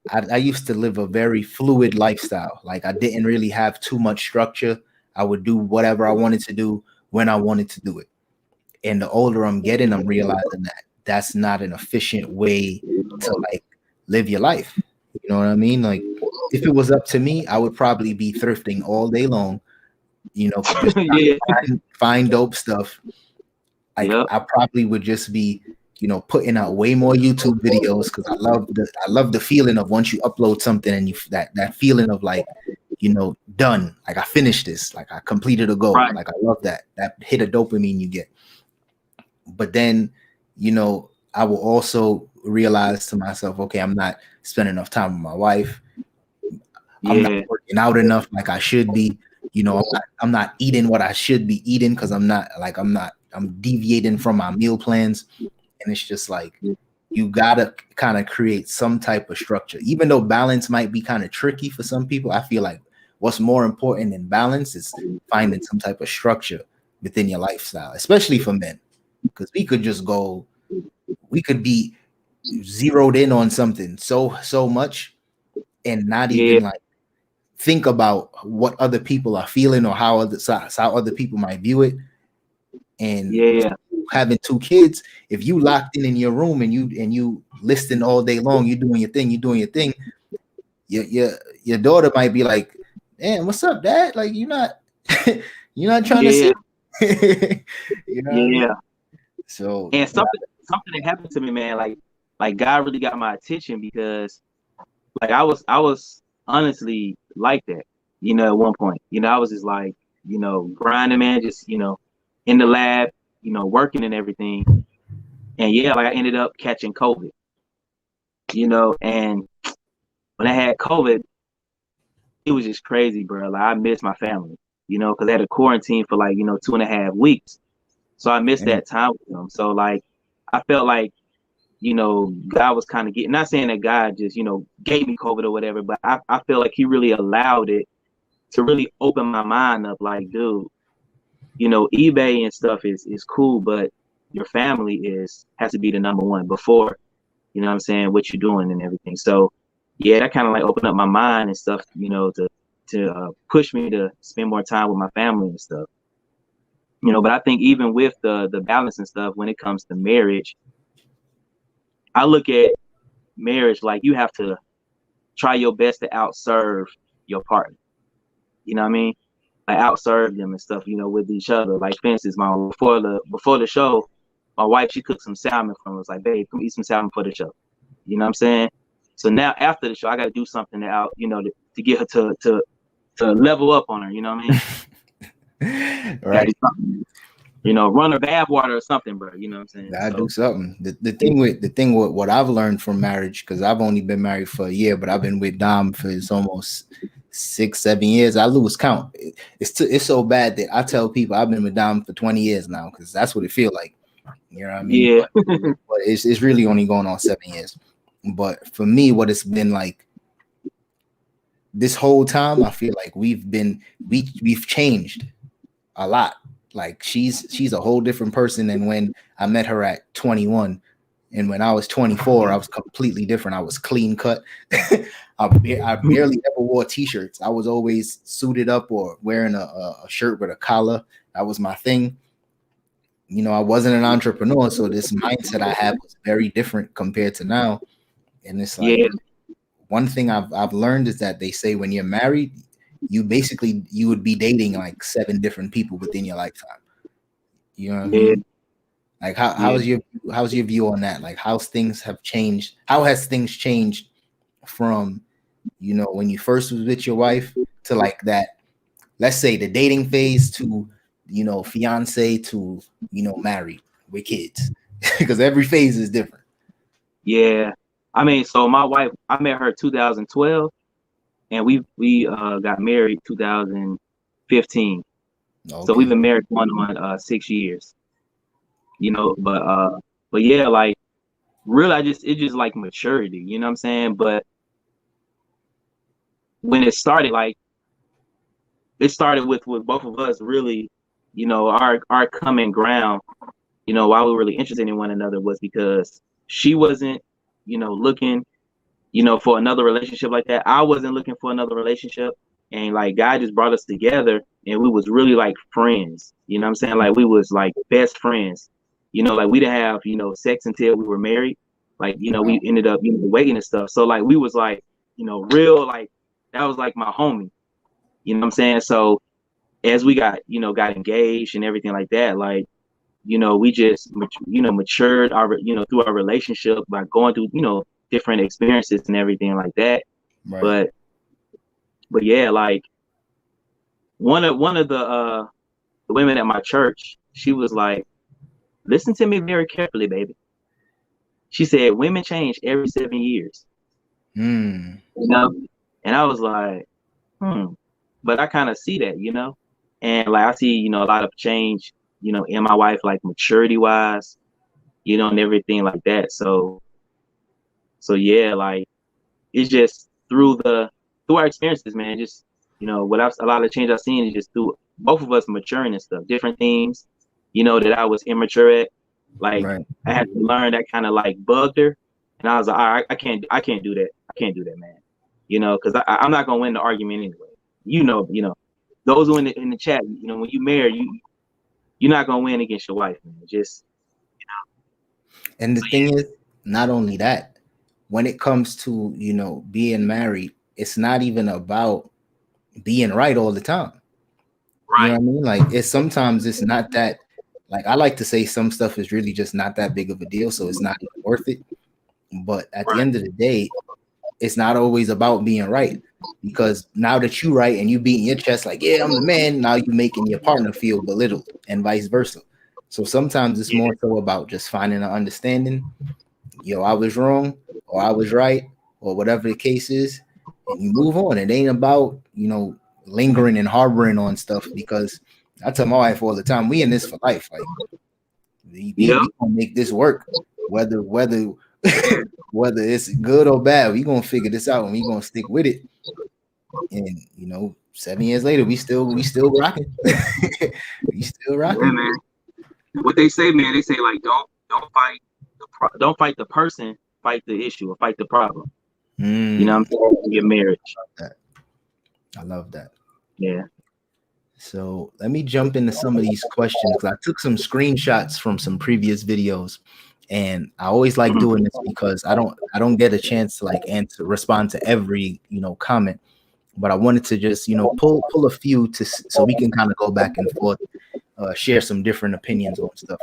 I used to live a very fluid lifestyle. Like I didn't really have too much structure. I would do whatever I wanted to do when I wanted to do it. And the older I'm getting, I'm realizing that that's not an efficient way to like live your life. You know what I mean? Like if it was up to me, I would probably be thrifting all day long, just yeah, find dope stuff. Like yep, I probably would just be, putting out way more YouTube videos because I love the feeling of once you upload something and you that feeling of like, done. Like I finished this, like I completed a goal. right, Like I love that hit of dopamine you get. But then, I will also realize to myself, okay, I'm not spending enough time with my wife. I'm not yeah, working out enough like I should be. I'm not eating what I should be eating because I'm deviating from my meal plans. And it's just like, you gotta kind of create some type of structure. Even though balance might be kind of tricky for some people, I feel like what's more important than balance is finding some type of structure within your lifestyle, especially for men. Because we could be zeroed in on something so much and not yeah, even like think about what other people are feeling or how other people might view it. And yeah, having two kids, if you locked in your room and you listing all day long, you're doing your thing, your daughter might be like, "Damn, what's up, Dad? Like you're not you're not trying to yeah, see." You know what I mean? yeah. So And something that happened to me, man, like God really got my attention because like I was honestly like that, at one point. I was just like, grinding, man, just, in the lab, working and everything. And yeah, like I ended up catching COVID, and when I had COVID, it was just crazy, bro. Like I missed my family, because I had a quarantine for like, 2.5 weeks. So I missed that time with them. So like I felt like, God was kind of getting, not saying that God just, gave me COVID or whatever, but I feel like he really allowed it to really open my mind up. Like, dude, eBay and stuff is cool, but your family has to be the number one before, what I'm saying, what you're doing and everything. So yeah, that kind of like opened up my mind and stuff, to push me to spend more time with my family and stuff. But I think even with the balance and stuff, when it comes to marriage, I look at marriage like you have to try your best to outserve your partner. You know what I mean? Like outserve them and stuff, with each other. Like for instance, before the show, my wife, she cooked some salmon for me. I was like, babe, come eat some salmon for the show. You know what I'm saying? So now after the show, I got to do something to get her to level up on her. You know what I mean? Right. Run her bath water or something, bro. You know what I'm saying? Gotta do something. The thing with what I've learned from marriage, because I've only been married for a year, but I've been with Dom for almost 6-7 years. I lose count. It's so bad that I tell people I've been with Dom for 20 years now, because that's what it feels like. You know what I mean? Yeah. But it's really only going on 7 years. But for me, what it's been like this whole time, I feel like we've changed a lot. Like she's a whole different person than when I met her at 21. And when I was 24, I was completely different. I was clean cut. I barely ever wore t-shirts. I was always suited up or wearing a shirt with a collar. That was my thing. I wasn't an entrepreneur, so this mindset I had was very different compared to now. And it's like, one thing I've learned is that they say when you're married, you would be dating like 7 different people within your lifetime. You know what I mean? Like how's your view on that? Like how has things changed from, when you first was with your wife to like that, let's say the dating phase to, fiance to, married with kids, because every phase is different. Yeah. I mean, so my wife, I met her 2012 and we got married 2015. Okay. So we've been married on 6 years. But yeah, like really it's just like maturity, you know what I'm saying? But when it started, like it started with both of us really, our common ground, why we were really interested in one another was because she wasn't, looking, for another relationship like that. I wasn't looking for another relationship. And like God just brought us together and we was really like friends. You know what I'm saying? Like we was like best friends. Like we didn't have, sex until we were married. Like, we ended up, waiting and stuff. So like we was like, real, like that was like my homie. You know what I'm saying? So as we got engaged and everything like that, like, we just, matured our, through our relationship by going through, different experiences and everything like that. Right. But yeah, like one of the women at my church, she was like, listen to me very carefully, baby. She said, women change every 7 years. And I was like, but I kind of see that, and like, I see, a lot of change, in my wife, like maturity wise, and everything like that. So yeah, like it's just through our experiences, man, just, a lot of change I've seen is just through both of us maturing and stuff, different things, that I was immature at. Like I had to learn that kind of like bugged her. And I was like, all right, I can't do that. I can't do that, man. Because I'm not going to win the argument anyway. Those who in the chat, when you marry, you're not going to win against your wife, man. Just, And the thing is, not only that, when it comes to, being married, it's not even about being right all the time. Right. You know what I mean? Like sometimes it's not that, like I like to say some stuff is really just not that big of a deal. So it's not even worth it. But at the end of the day, it's not always about being right, because now that you're right and you beating your chest like, yeah, I'm the man, now you're making your partner feel belittled and vice versa. So sometimes it's more so about just finding an understanding. I was wrong or I was right or whatever the case is, and you move on. It ain't about, lingering and harboring on stuff, because I tell my wife all the time, we in this for life. Like we gonna make this work, whether it's good or bad. We gonna figure this out and we gonna stick with it. And 7 years later, we still rocking. We still rocking. Yeah, man. What they say, man, they say like don't fight the person, fight the issue or fight the problem. You know what I'm saying? Your marriage. I love that. Yeah. So let me jump into some of these questions because I took some screenshots from some previous videos, and I always like doing this because I don't get a chance to like respond to every comment, but I wanted to just pull a few so we can kind of go back and forth, share some different opinions on stuff.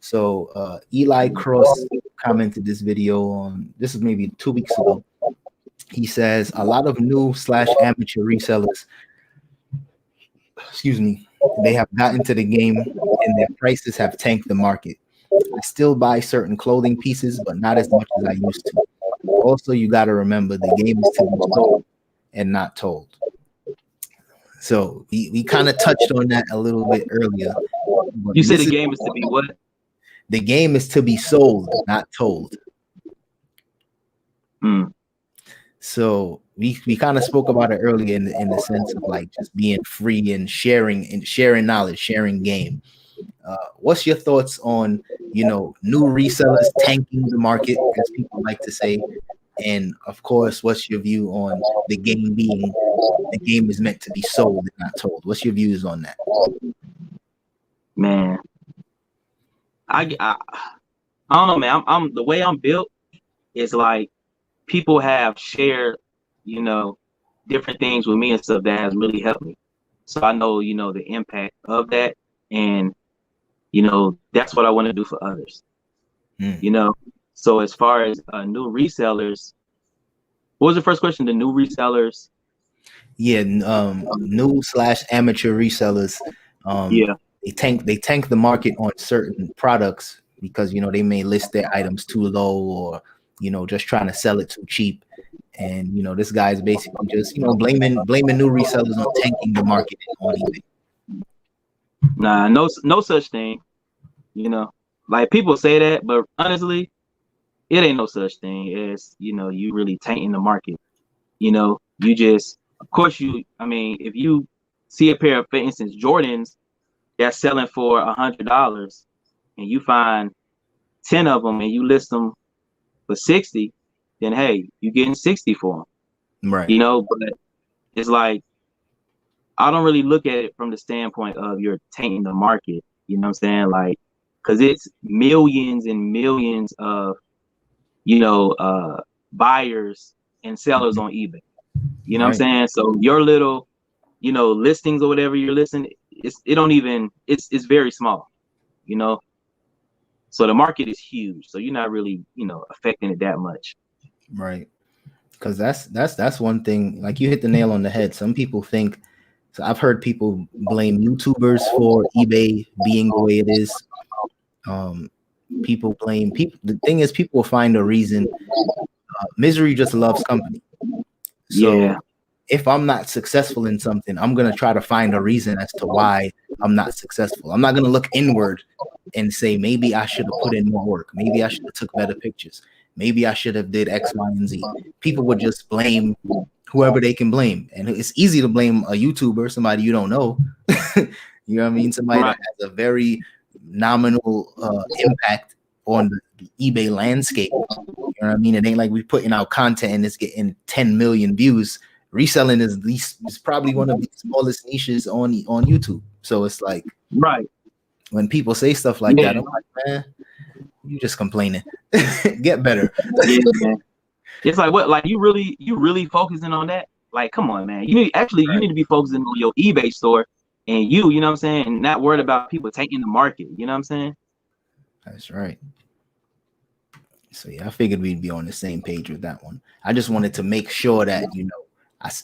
So Eli Cross commented this video on this is maybe 2 weeks ago. He says a lot of new / amateur resellers, they have gotten to the game and their prices have tanked the market. I still buy certain clothing pieces, but not as much as I used to. Also, you got to remember the game is to be sold and not told. So we kind of touched on that a little bit earlier. You said the game is to be what? The game is to be sold, not told. So we kind of spoke about it earlier in the sense of like just being free and sharing knowledge, sharing game. What's your thoughts on new resellers tanking the market, as people like to say? And of course, what's your view on the game is meant to be sold and not told? What's your views on that? Man, I don't know, man. I'm the way I'm built is like people have shared, different things with me and stuff that has really helped me. So I know, the impact of that, and that's what I want to do for others. So as far as new resellers, what was the first question? The new resellers? Yeah, new / amateur resellers. They tank the market on certain products because they may list their items too low, or just trying to sell it too cheap. And this guy's basically just blaming new resellers on tanking the market on eBay. Nah, no such thing. Like people say that, but honestly, it ain't no such thing as you really tanking the market. You just, of course, if you see a pair of, for instance, Jordans that's selling for $100, and you find 10 of them and you list them for 60, then hey, you're getting 60 for them. Right. But it's like, I don't really look at it from the standpoint of you're tainting the market. You know what I'm saying? Like, because it's millions and millions of, buyers and sellers on eBay. You know what I'm saying? So your little, listings or whatever you're listing, it's very small, So the market is huge. So you're not really, affecting it that much. Right. Because that's one thing. Like you hit the nail on the head. Some people think. So I've heard people blame YouTubers for eBay being the way it is. People blame people. The thing is, people will find a reason. Misery just loves company. So if I'm not successful in something, I'm going to try to find a reason as to why I'm not successful. I'm not going to look inward and say, maybe I should have put in more work. Maybe I should have took better pictures. Maybe I should have did X, Y, and Z. People would just blame whoever they can blame. And it's easy to blame a YouTuber, somebody you don't know. You know what I mean? Somebody that has a very nominal impact on the eBay landscape. You know what I mean? It ain't like we putting out content and it's getting 10 million views. Reselling is probably one of the smallest niches on YouTube. So it's like, when people say stuff like that, I'm like, man, you just complaining. Get better. It's like, what? Like you really focusing on that? Like, come on, man. You need to be focusing on your eBay store and you know what I'm saying, and not worried about people taking the market. You know what I'm saying? That's right. So yeah, I figured we'd be on the same page with that one. I just wanted to make sure that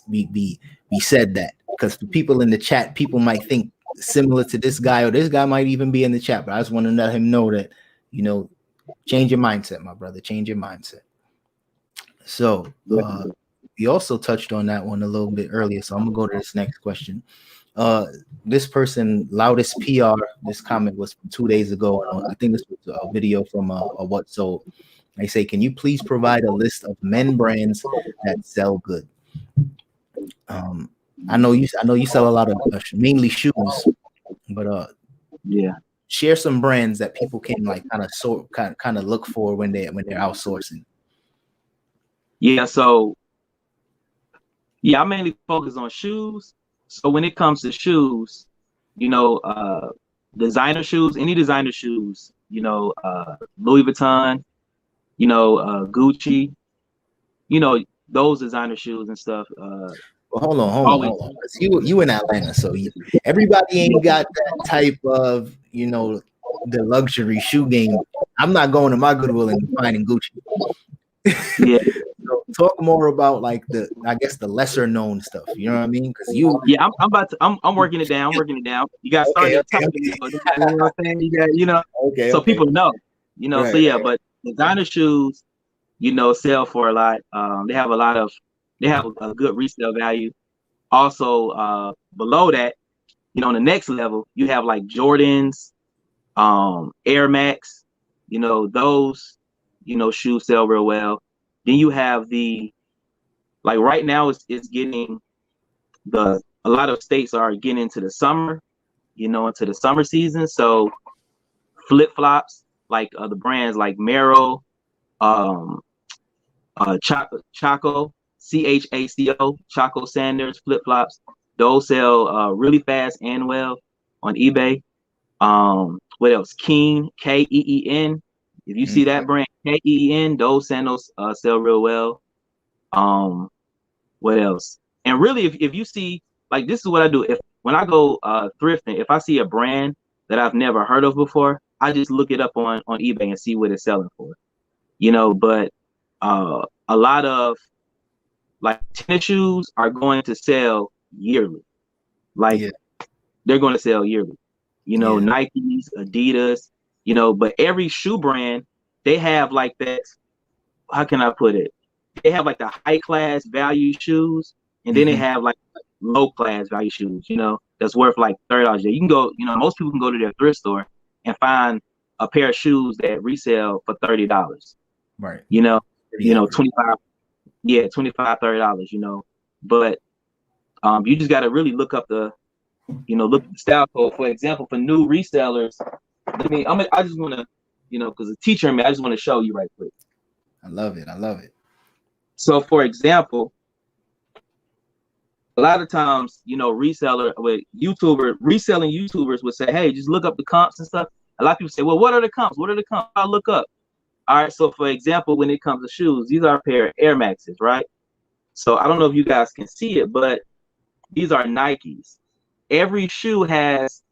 we said that, because the people in the chat, people might think similar to this guy, or this guy might even be in the chat. But I just want to let him know that change your mindset, my brother. Change your mindset. So we also touched on that one a little bit earlier. So I'm gonna go to this next question. This person, Loudest PR, this comment was from 2 days ago. I think this was a video from a What Sold. They say, can you please provide a list of men brands that sell good? I know you sell a lot of mainly shoes, but share some brands that people can like kind of look for when they're outsourcing. Yeah, so yeah, I mainly focus on shoes. So when it comes to shoes, you know, designer shoes, any designer shoes, Louis Vuitton, Gucci, those designer shoes and stuff. Well, hold on, Always. 'Cause you in Atlanta, so everybody ain't got that type of the luxury shoe game. I'm not going to my Goodwill and finding Gucci. Yeah, So talk more about like I guess the lesser known stuff. You know what I mean? Because you yeah. I'm working it down. I'm working it down. You got to start okay, at the top okay, of the list. You know what I'm saying? okay, So okay, people know. So right, yeah, right. but designer shoes, sell for a lot. They have a good resale value. Also, below that, on the next level, you have like Jordans, Air Max, those, shoes sell real well. Then you have like right now it's getting a lot of states are getting into the summer, into the summer season. So flip flops, like the brands like Merrell, um, Chaco, Chaco Sanders flip flops. Those sell really fast and well on eBay. What else? Keen, Keen. If you see that brand, Keen, those sandals sell real well. What else? And really, if you see, like, this is what I do. When I go thrifting, if I see a brand that I've never heard of before, I just look it up on eBay and see what it's selling for. But a lot of like tennis shoes are going to sell yearly. Like Yeah, they're going to sell yearly. yeah. Nikes, Adidas, but every shoe brand, they have like that. How can I put it? They have like the high class value shoes, and then they have like low class value shoes, that's worth like $30. You can go, most people can go to their thrift store and find a pair of shoes that resell for $30. Right. You know, Pretty average. 25, yeah, $25, $30, But you just gotta really look up the style code. For example, for new resellers, I just wanna, because the teacher in me, I just want to show you right quick. I love it. I love it. So for example, a lot of times, reselling YouTubers would say, hey, just look up the comps and stuff. A lot of people say, well, what are the comps? What are the comps? I'll look up. All right. So for example, when it comes to shoes, these are a pair of Air Maxes, right? So I don't know if you guys can see it, but these are Nikes. Every shoe has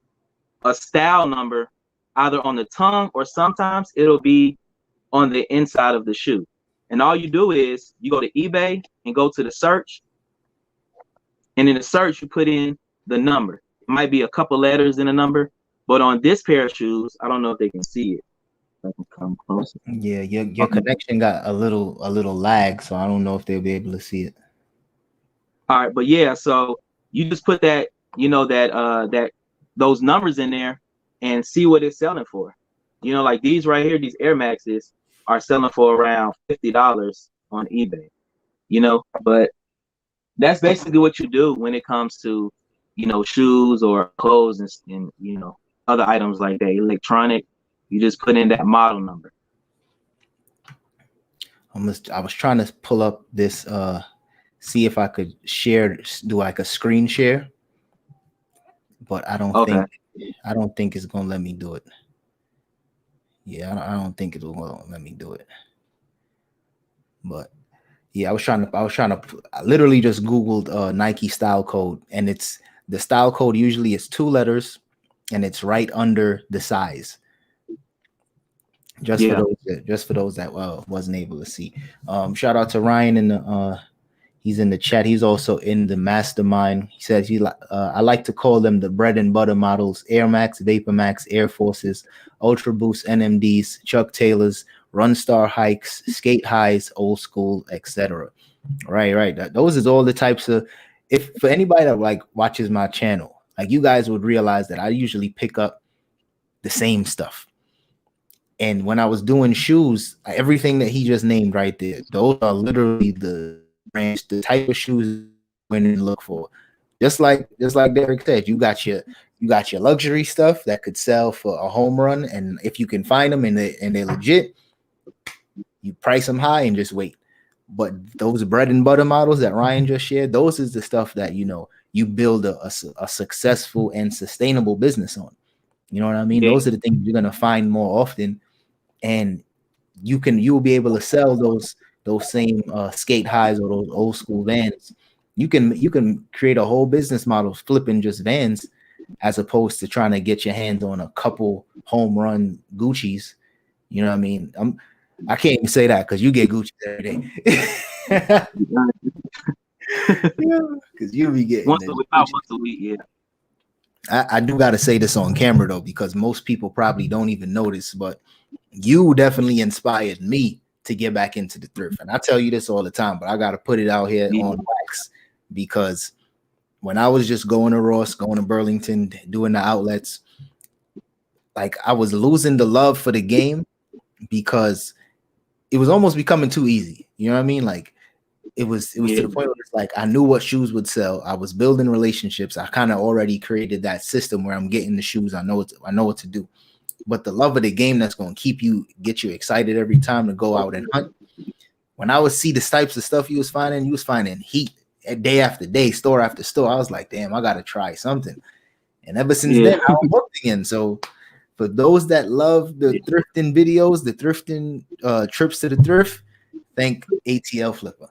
a style number either on the tongue or sometimes it'll be on the inside of the shoe. And all you do is you go to eBay and go to the search. And in the search, you put in the number. It might be a couple letters in a number, but on this pair of shoes, I don't know if they can see it. I can come closer. Yeah, your connection got a little lag, so I don't know if they'll be able to see it. All right, but yeah, so you just put that, those numbers in there and see what it's selling for. Like these right here, these Air Maxes are selling for around $50 on eBay. But that's basically what you do when it comes to, shoes or clothes and other items like that, electronic. You just put in that model number. I was trying to pull up this, see if I could do like a screen share, but I don't think it's gonna let me do it. Yeah, I don't think it will let me do it. But yeah, I literally just Googled Nike style code, and the style code usually is 2 letters and it's right under the size. Just for those that wasn't able to see. Shout out to Ryan he's in the chat. He's also in the mastermind. He says I like to call them the bread and butter models: Air Max, Vapor Max, Air Forces, Ultra Boost NMDs, Chuck Taylors, Run Star Hikes, Skate Highs, Old School, etc. Right. Those is all the types of. If for anybody that like watches my channel, like you guys would realize that I usually pick up the same stuff. And when I was doing shoes, everything that he just named right there, those are literally the brands, the type of shoes when you look for. Just like Derek said, you got your luxury stuff that could sell for a home run, and if you can find them and they're legit, you price them high and just wait. But those bread and butter models that Ryan just shared, those is the stuff that, you know, you build a successful and sustainable business on. You know what I mean? Yeah. Those are the things you're going to find more often. And you will be able to sell those same skate highs or those old school Vans. You can create a whole business model flipping just Vans, as opposed to trying to get your hands on a couple home run Gucci's. You know what I mean? I can't even say that because you get Gucci every day. Because you be getting Once a week, about once a week, yeah. I do got to say this on camera though, because most people probably don't even notice, but you definitely inspired me to get back into the thrift. And I tell you this all the time, but I got to put it out here on wax, because when I was just going to Ross, going to Burlington, doing the outlets, like I was losing the love for the game because it was almost becoming too easy. You know what I mean? Like it was to the point where it's like I knew what shoes would sell. I was building relationships. I kind of already created that system where I'm getting the shoes. I know what to do. But the love of the game that's going to get you excited every time to go out and hunt. When I would see the types of stuff you was finding heat day after day, store after store. I was like, damn, I got to try something. And ever since then, I was hooked again. So for those that love the thrifting videos, the thrifting trips to the thrift, thank ATL Flipper.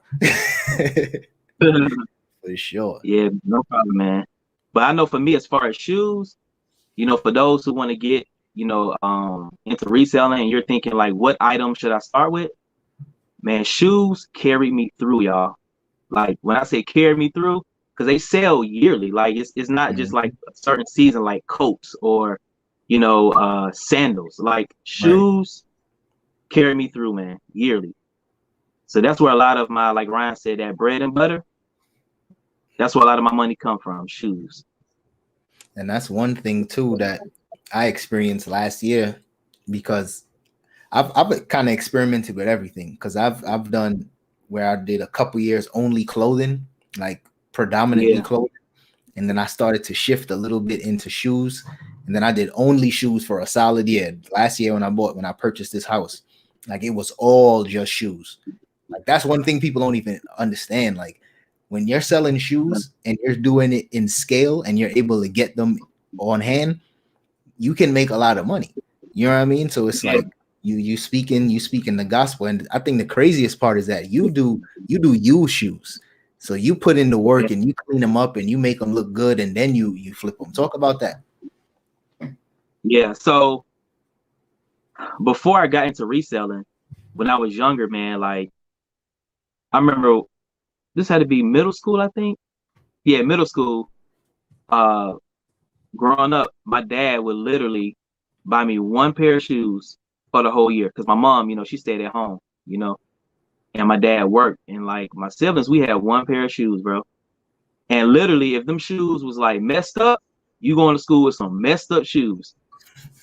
For sure. Yeah, no problem, man. But I know for me, as far as shoes, you know, for those who want to get, you know, into reselling, and you're thinking like, what item should I start with? Man, shoes carry me through, y'all. Like when I say carry me through, because they sell yearly. Like it's not just like a certain season, like coats or, you know, sandals. Like shoes carry me through, man, yearly. So that's where a lot of my, like Ryan said, that bread and butter, that's where a lot of my money come from, shoes. And that's one thing too that I experienced last year, because I've kind of experimented with everything, because I've done where I did a couple years only clothing, like predominantly clothing, and then I started to shift a little bit into shoes, and then I did only shoes for a solid year. Last year when I purchased this house, like it was all just shoes. Like that's one thing people don't even understand. Like when you're selling shoes and you're doing it in scale and you're able to get them on hand, you can make a lot of money. You know what I mean? So it's like you speaking the gospel. And I think the craziest part is that you do used shoes. So you put in the work and you clean them up and you make them look good, and then you flip them. Talk about that. Yeah. So before I got into reselling, when I was younger, man, like I remember this had to be middle school, I think. Yeah, middle school. Growing up, my dad would literally buy me one pair of shoes for the whole year, because my mom, you know, she stayed at home, you know, and my dad worked. And like my siblings, we had one pair of shoes, bro. And literally, if them shoes was like messed up, you going to school with some messed up shoes.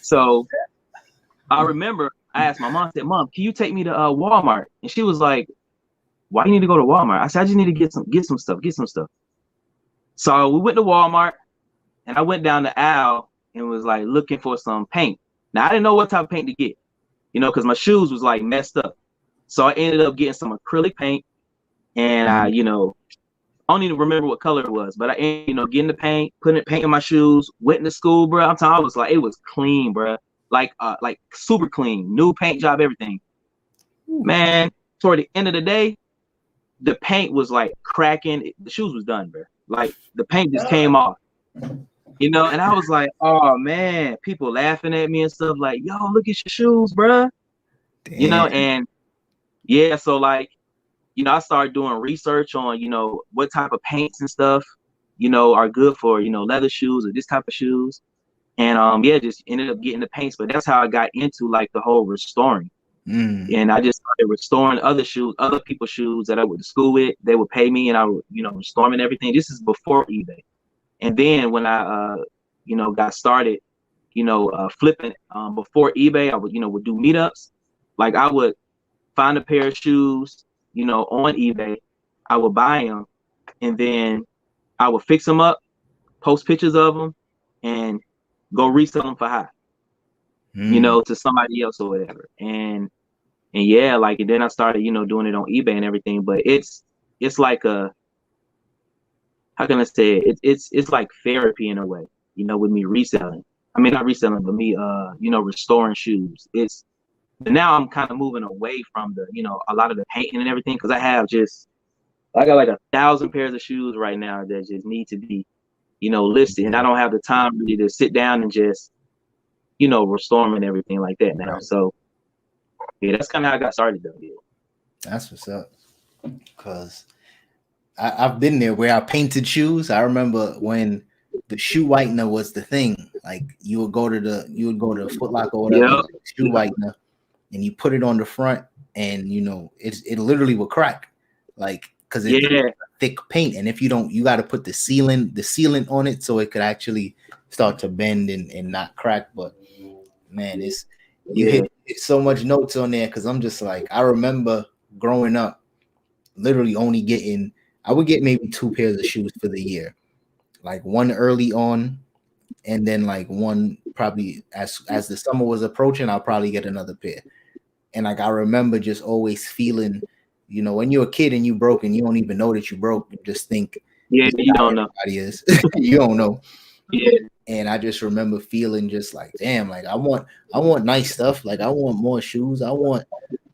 So I remember I asked my mom, I said, Mom, can you take me to Walmart? And she was like, why do you need to go to Walmart? I said, I just need to get some stuff. So we went to Walmart, and I went down the aisle and was like looking for some paint. Now I didn't know what type of paint to get, you know, because my shoes was like messed up. So I ended up getting some acrylic paint, and I, you know, I don't even remember what color it was, but I ended, you know, getting the paint, putting paint in my shoes, went into school, bro. I'm telling you, I was like, it was clean, bro. Like super clean, new paint job, everything. Man, toward the end of the day, the paint was like cracking. The shoes was done, bro. Like the paint just came off, you know. And I was like, oh man, people laughing at me and stuff like, yo, look at your shoes, bro. Damn. You know, and yeah, so like, you know, I started doing research on, you know, what type of paints and stuff, you know, are good for, you know, leather shoes or this type of shoes. And yeah, just ended up getting the paints. But that's how I got into like the whole restoring. And I just started restoring other shoes, other people's shoes that I went to school with. They would pay me, and I would, you know, restore them and everything. This is before eBay. And then when I, you know, got started, you know, flipping before eBay, I would, you know, would do meetups. Like I would find a pair of shoes, you know, on eBay. I would buy them, and then I would fix them up, post pictures of them, and go resell them for high, you know, to somebody else or whatever. And And yeah, like, and then I started, you know, doing it on eBay and everything. But it's like a, how can I say it? It's like therapy in a way, you know, with me reselling. I mean, not reselling, but me, you know, restoring shoes. It's, but now I'm kind of moving away from the, you know, a lot of the painting and everything, because I got like 1,000 pairs of shoes right now that just need to be, you know, listed, and I don't have the time really to sit down and just, you know, restore them and everything like that now. Right. So yeah, that's kind of how I got started though. Yeah. That's what's up. Cause I've been there where I painted shoes. I remember when the shoe whitener was the thing. Like you would go to Foot Locker or whatever, Yep. shoe whitener, and you put it on the front, and you know it literally will crack, like because it's Yeah. thick paint, and if you don't, you got to put the sealant on it so it could actually start to bend and not crack. But man, you hit so much notes on there, because I'm just like, I remember growing up, literally only getting, I would get maybe 2 pairs of shoes for the year, like one early on, and then like one probably as the summer was approaching, I'll probably get another pair. And like I remember just always feeling, you know, when you're a kid and you broke and you don't even know that you broke, you just think, Yeah, this is you how don't know. everybody is. You don't know. Yeah. And I just remember feeling just like, damn, like I want nice stuff. Like I want more shoes. I want,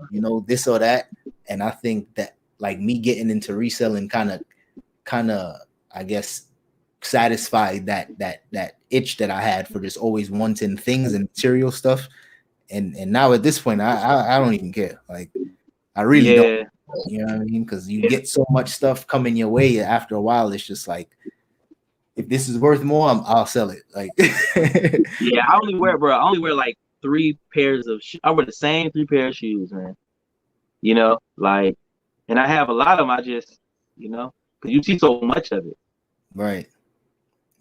you know, this or that. And I think that like me getting into reselling kind of, I guess, satisfied that itch that I had for just always wanting things and material stuff. And now at this point, I don't even care. Like I really don't. Yeah. You know what I mean? Because you get so much stuff coming your way. After a while, it's just like, if this is worth more, I'll sell it. Like, Yeah, I only wear like 3 pairs of shoes. I wear the same 3 pair of shoes, man. You know, like, and I have a lot of them. I just, you know, because you see so much of it. right.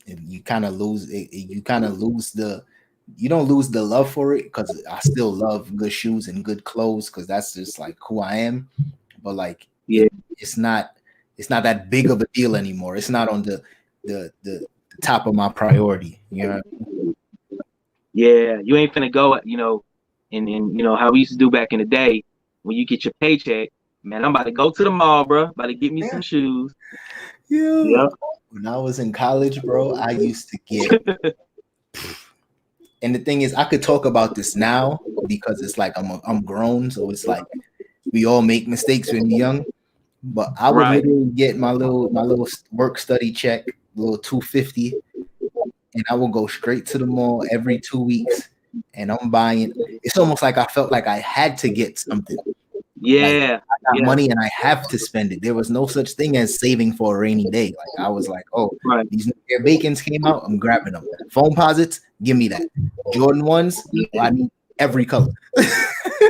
And you kind of lose it. You kind of lose you don't lose the love for it, because I still love good shoes and good clothes, because that's just like who I am. But like, Yeah. it's not that big of a deal anymore. It's not on the top of my priority. You know? Yeah, you ain't finna go, you know, and you know how we used to do back in the day when you get your paycheck. Man, I'm about to go to the mall, bro. About to get me some shoes. Yeah. Yep. When I was in college, bro, I used to get. And the thing is, I could talk about this now because it's like I'm grown, so it's like we all make mistakes when we're young. But I would literally get my little work study check, little $250, and I will go straight to the mall every 2 weeks, and I'm buying. It's almost like I felt like I had to get something. Yeah. Like I got money and I have to spend it. There was no such thing as saving for a rainy day. Like I was like, oh, these new Air Bacons came out, I'm grabbing them. Foam posits, give me that. Jordan 1s, I need every color.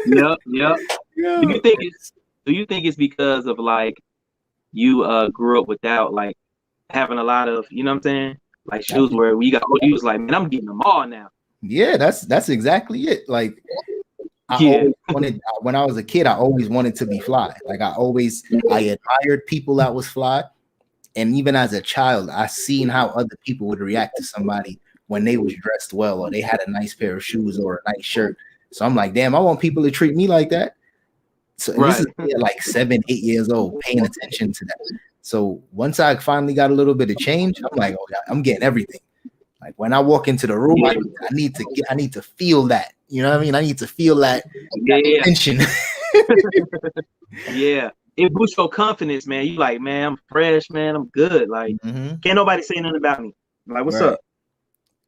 Yep. Yeah. Do you think it's because of like you grew up without like having a lot of, you know what I'm saying? Like shoes where we got, you was like, man, I'm getting them all now. Yeah, that's exactly it. Like I always wanted, when I was a kid, I always wanted to be fly. Like I admired people that was fly. And even as a child, I seen how other people would react to somebody when they was dressed well, or they had a nice pair of shoes or a nice shirt. So I'm like, damn, I want people to treat me like that. So this is like 7, 8 years old, paying attention to that. So once I finally got a little bit of change, I'm like, oh, I'm getting everything. Like when I walk into the room, I need to feel that. You know what I mean? I need to feel that attention. Yeah. It boosts your confidence, man. You like, man, I'm fresh, man. I'm good. Like, can't nobody say nothing about me. Like, what's up?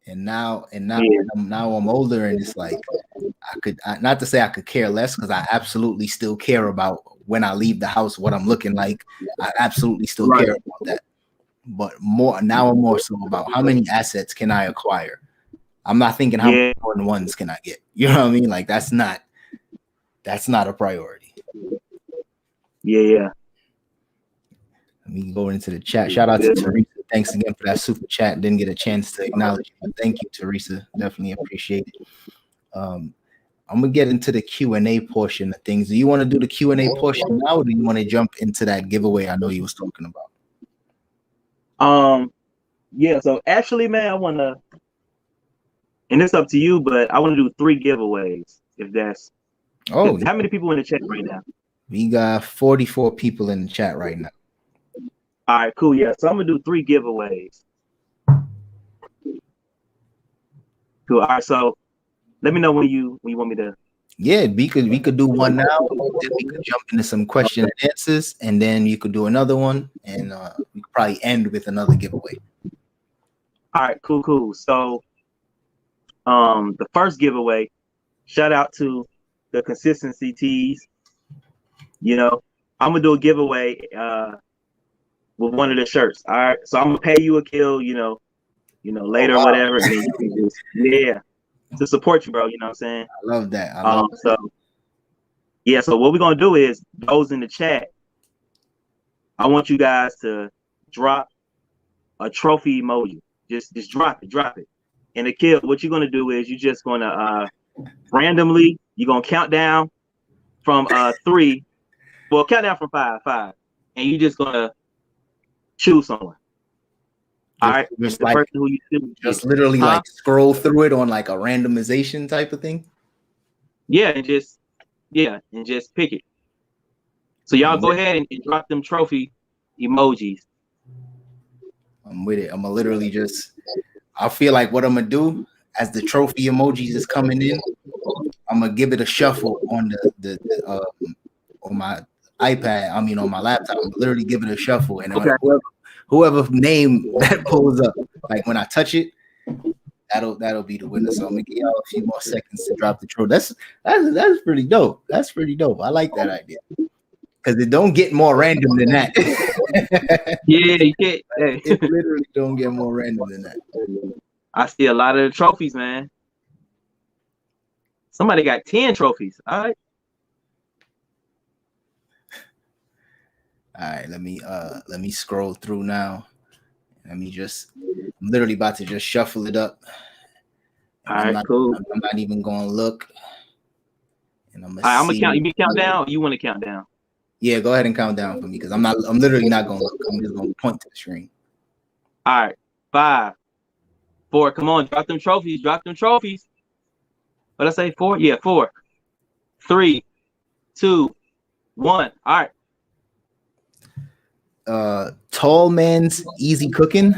And now I'm older, and it's like not to say I could care less, because I absolutely still care about when I leave the house what I'm looking like. I absolutely still care about that. But I'm more so about how many assets can I acquire. I'm not thinking how many important ones can I get. You know what I mean? Like that's not a priority. Yeah. Let me go into the chat. Shout out to Teresa. Thanks again for that super chat. Didn't get a chance to acknowledge you. Thank you, Teresa. Definitely appreciate it. I'm gonna get into the Q&A portion of things. Do you want to do the Q&A portion now, or do you want to jump into that giveaway I know you was talking about? Yeah, so actually, man, I want to, and it's up to you, but I want to do 3 giveaways, if that's Oh, How many people in the chat right now? we got 44 people in the chat right now. All right, cool. Yeah, so I'm gonna do 3 giveaways. Cool. All right, so let me know when you want me to. Yeah, we could do one now. Then we could jump into some question and answers, and then you could do another one, and we could probably end with another giveaway. All right, cool. So, the first giveaway, shout out to the consistency tees. You know, I'm gonna do a giveaway with one of the shirts. All right, so I'm gonna pay you a kill. Later or whatever, and then you can just to support you, bro. You know what I'm saying? I love that. I love that. So yeah, so what we're gonna do is those in the chat. I want you guys to drop a trophy emoji. Just drop it. And the kill, what you're gonna do is you're just gonna randomly, you're gonna count down from 3. Well, count down from 5, and you're just gonna choose someone. All right, just the like, person who you choose, just literally like scroll through it on like a randomization type of thing. Yeah, and just pick it. So y'all go ahead and drop them trophy emojis. I'm with it. I'm gonna literally just. I feel like what I'm gonna do as the trophy emojis is coming in, I'm gonna give it a shuffle on on my iPad. I mean, on my laptop. I'm literally give it a shuffle, and whoever name that pulls up, like when I touch it, that'll be the winner. So I'm gonna give y'all a few more seconds to drop the trophy. That's pretty dope. That's pretty dope. I like that idea. Because it don't get more random than that. Yeah, you get. It literally don't get more random than that. I see a lot of the trophies, man. Somebody got 10 trophies. All right. All right, let me scroll through now. I'm literally about to just shuffle it up. All right, cool. I'm not even gonna look. And I'm gonna count. You count down, or you want to count down? Yeah, go ahead and count down for me, because I'm literally not gonna look. I'm just gonna point to the screen. All right, 5, 4. Come on, drop them trophies. What did I say? 4? Yeah, 4, 3, 2, 1. All right. Tall Man's Easy Cooking.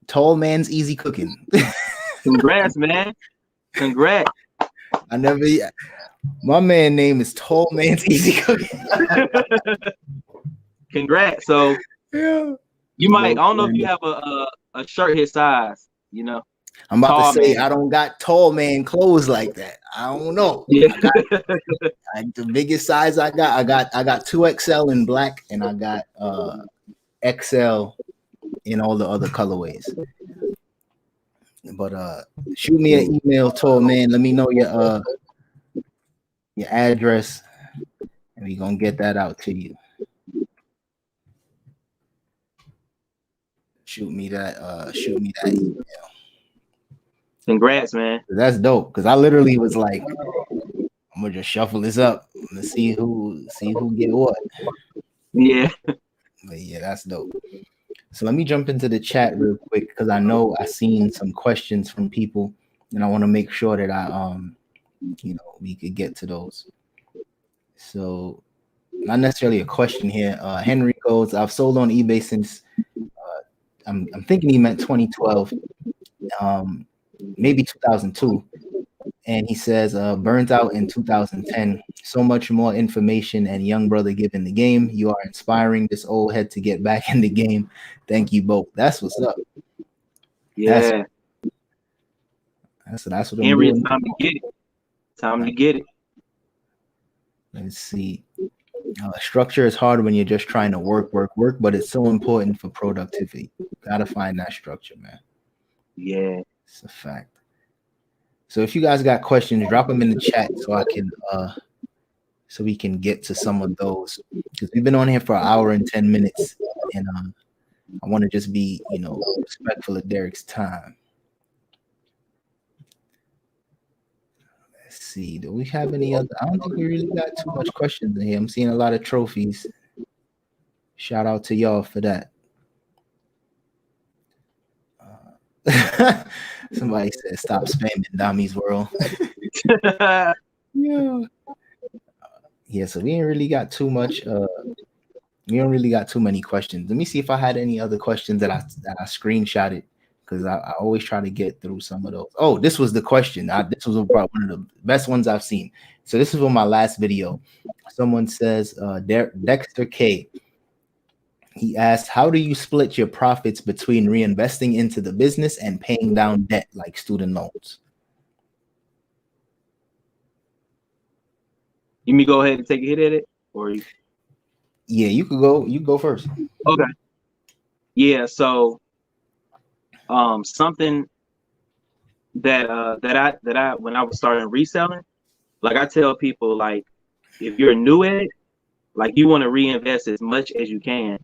Tall Man's Easy Cooking. Congrats, man. Congrats. My man name is Tall Man's Easy Cooking. Congrats. So yeah. You might. I don't know if you have a shirt his size. I'm about to say, man. I don't got tall man clothes like that. I don't know. Yeah. The biggest size I got 2XL in black, and I got XL in all the other colorways. But shoot me an email, tall man. Let me know your address, and we're gonna get that out to you. Shoot me that email. Congrats, man. That's dope. Because I literally was like, I'm gonna just shuffle this up. I'm gonna see who get what. Yeah. But yeah, that's dope. So let me jump into the chat real quick, because I know I seen some questions from people, and I want to make sure that we could get to those. So not necessarily a question here. Henry goes, I've sold on eBay since I'm thinking he meant 2012, maybe 2002. And he says, burnt out in 2010. So much more information and young brother given the game. You are inspiring this old head to get back in the game. Thank you both. That's what's up. Yeah. That's what Henry, I'm doing. Time to get it. Time to get it. Let's see. Structure is hard when you're just trying to work, but it's so important for productivity. Gotta find that structure, man. Yeah. It's a fact. So if you guys got questions, drop them in the chat so we can get to some of those, because we've been on here for an hour and 10 minutes, and I want to just be, respectful of Derek's time. Let's see. Do we have any other? I don't think we really got too much questions in here. I'm seeing a lot of trophies. Shout out to y'all for that. Somebody said stop spamming Dami's world. Yeah. Yeah, so we ain't really got too much we don't really got too many questions. Let me see if I had any other questions that I screenshotted, because I always try to get through some of those. Oh, this was the question. This was probably one of the best ones I've seen. So this is from my last video. Someone says, Dexter K. He asked, how do you split your profits between reinvesting into the business and paying down debt like student loans? You me go ahead and take a hit at it, or you? Yeah, you could go. You go first. Okay. Yeah. So, something that I when I was starting reselling, like I tell people, like if you're new at it, like you want to reinvest as much as you can,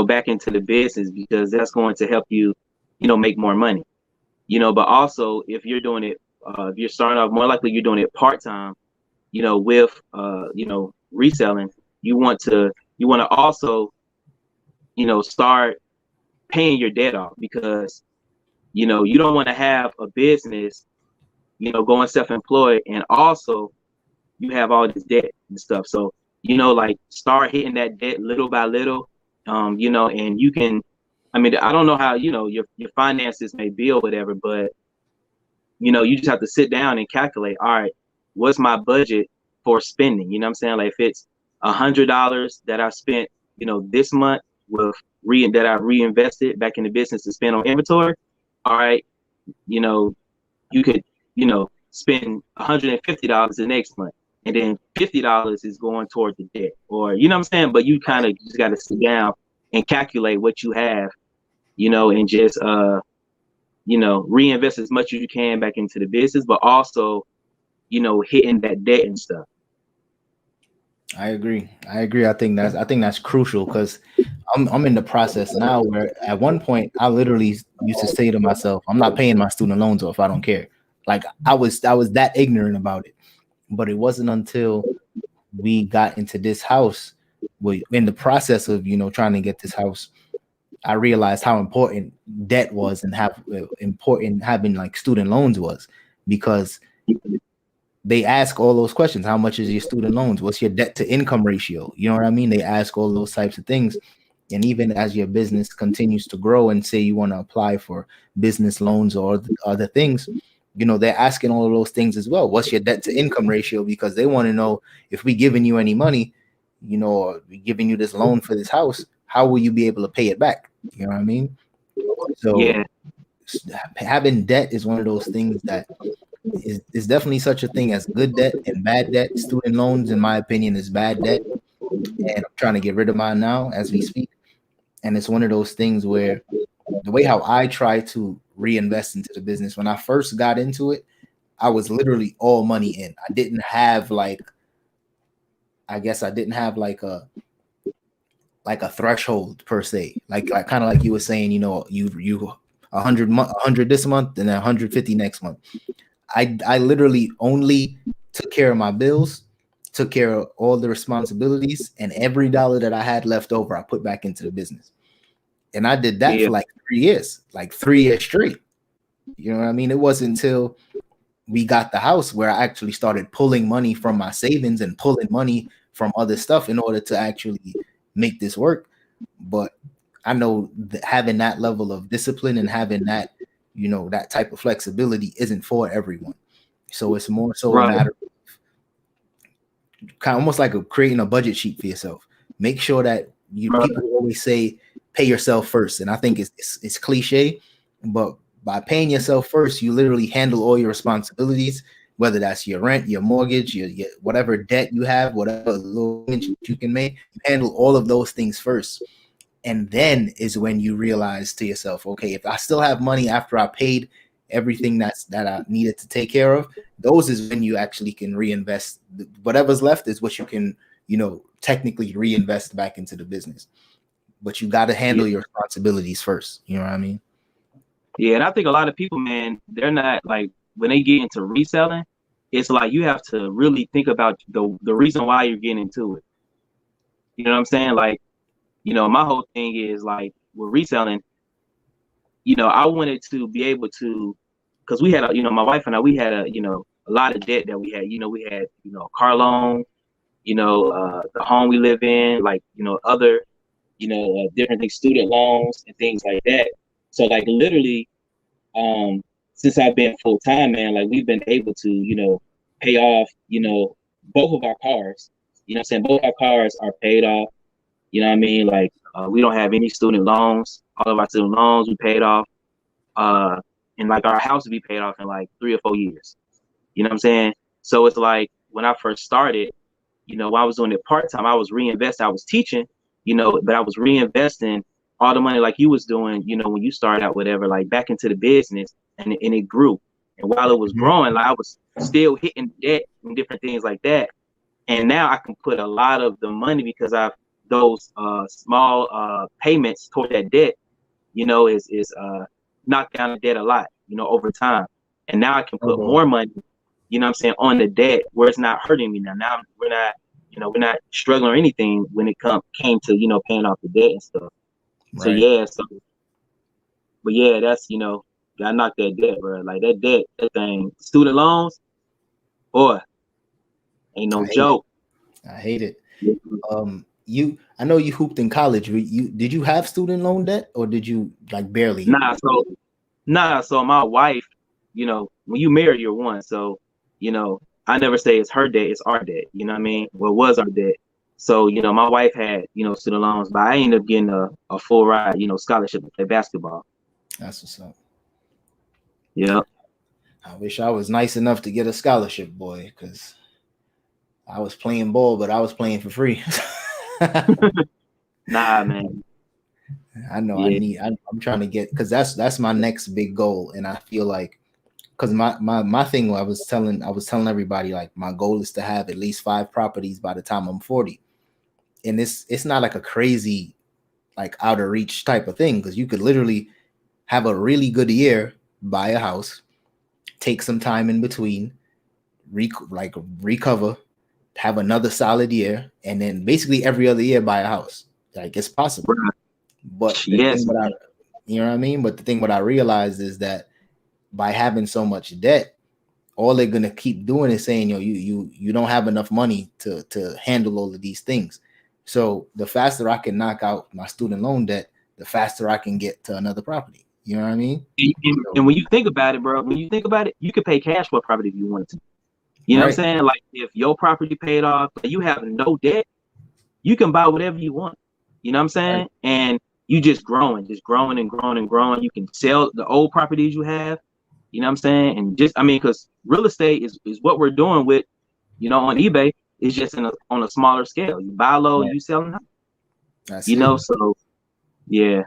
back into the business, because that's going to help you, make more money, but also if you're doing it, if you're starting off, more likely you're doing it part-time, with, reselling, you want to also, start paying your debt off, because, you don't want to have a business, going self-employed and also you have all this debt and stuff. So, like start hitting that debt little by little, and you can, I mean, I don't know how, your finances may be or whatever, but, you just have to sit down and calculate, all right, what's my budget for spending? You know what I'm saying? Like if it's $100 that I spent, this month with that I reinvested back in the business to spend on inventory, all right, you could, spend $150 the next month, and then $50 is going toward the debt, or you know what I'm saying? But you kind of just got to sit down and calculate what you have, and just reinvest as much as you can back into the business, but also, hitting that debt and stuff. I agree. I think that's crucial, because I'm in the process now where at one point I literally used to say to myself, I'm not paying my student loans off, I don't care. Like I was that ignorant about it. But it wasn't until we got into this house, in the process of, trying to get this house, I realized how important debt was, and how important having like student loans was, because they ask all those questions. How much is your student loans? What's your debt to income ratio? You know what I mean? They ask all those types of things. And even as your business continues to grow, and say you want to apply for business loans or other things, they're asking all of those things as well. What's your debt to income ratio? Because they want to know, if we giving you any money, or we giving you this loan for this house, how will you be able to pay it back? You know what I mean? So yeah, having debt is one of those things that is definitely such a thing as good debt and bad debt. Student loans, in my opinion, is bad debt, and I'm trying to get rid of mine now as we speak. And it's one of those things where the way how I try to reinvest into the business, when I first got into it, I was literally all money in. I didn't have like a threshold per se. Like kind of like you were saying, you 100 this month and then 150 next month. I literally only took care of my bills, took care of all the responsibilities, and every dollar that I had left over, I put back into the business. And I did that for like 3 years, straight. You know what I mean? It wasn't until we got the house where I actually started pulling money from my savings and pulling money from other stuff in order to actually make this work. But I know that having that level of discipline and having that, that type of flexibility isn't for everyone. So it's more so a matter of kind of almost like creating a budget sheet for yourself. Make sure that people always say, pay yourself first. And I think it's cliche, but by paying yourself first, you literally handle all your responsibilities, whether that's your rent, your mortgage, your whatever debt you have, whatever little you can make, you handle all of those things first. And then is when you realize to yourself, okay, if I still have money after I paid everything that I needed to take care of, those is when you actually can reinvest. Whatever's left is what you can, technically reinvest back into the business. But you got to handle your responsibilities first. You know what I mean? Yeah, and I think a lot of people, man, they're not like, when they get into reselling, it's like you have to really think about the reason why you're getting into it. You know what I'm saying? Like, my whole thing is like with reselling, I wanted to be able to, because we had my wife and I, we had a lot of debt that we had. We had, a car loan, the home we live in, like, other, different things, student loans and things like that. So like literally, since I've been full time, man, like we've been able to, pay off, both of our cars. You know what I'm saying? Both our cars are paid off. You know what I mean? Like, we don't have any student loans. All of our student loans we paid off. And like our house will be paid off in like 3 or 4 years. You know what I'm saying? So it's like when I first started, while I was doing it part time, I was reinvesting. I was teaching, but I was reinvesting all the money like you was doing, when you started out, whatever, like back into the business, and it grew. And while it was growing, like I was still hitting debt and different things like that. And now I can put a lot of the money, because I've those small payments toward that debt, is knocked down the debt a lot, over time. And now I can put more money, what I'm saying, on the debt where it's not hurting me now. Now we're not struggling or anything when it came to, paying off the debt and stuff. Right. But yeah, that's, gotta knock that debt, bro. Like that debt, that thing, student loans, boy, ain't no joke. I hate it. I know you hooped in college. Did you have student loan debt, or did you like barely? Nah. So my wife, when you marry, you're one. So, I never say it's her debt, it's our debt. You know what I mean? Well, it was our debt. So, my wife had, student loans, but I ended up getting a full ride, scholarship to play basketball. That's what's up. Yeah. I wish I was nice enough to get a scholarship, boy, because I was playing ball, but I was playing for free. Nah, man. I know. Yeah. I'm trying to get, because that's my next big goal, and I feel like, because my thing, I was telling everybody, like, my goal is to have at least 5 properties by the time I'm 40, and it's not like a crazy, like, out of reach type of thing, because you could literally have a really good year, buy a house, take some time in between, recover, have another solid year, and then basically every other year buy a house. Like, it's possible. But yes, you know what I mean? But the thing what I realized is that by having so much debt, all they're gonna keep doing is saying, you don't have enough money to handle all of these things. So the faster I can knock out my student loan debt, the faster I can get to another property. You know what I mean? And when you think about it, bro, you could pay cash for a property if you wanted to. You know what I'm saying? Like, if your property paid off, but you have no debt, you can buy whatever you want. You know what I'm saying? Right. And you just growing and growing and growing. You can sell the old properties you have. You know what I'm saying? And because real estate is what we're doing with, on eBay. It's just on a smaller scale. You buy low, you sell them high. That's so yeah.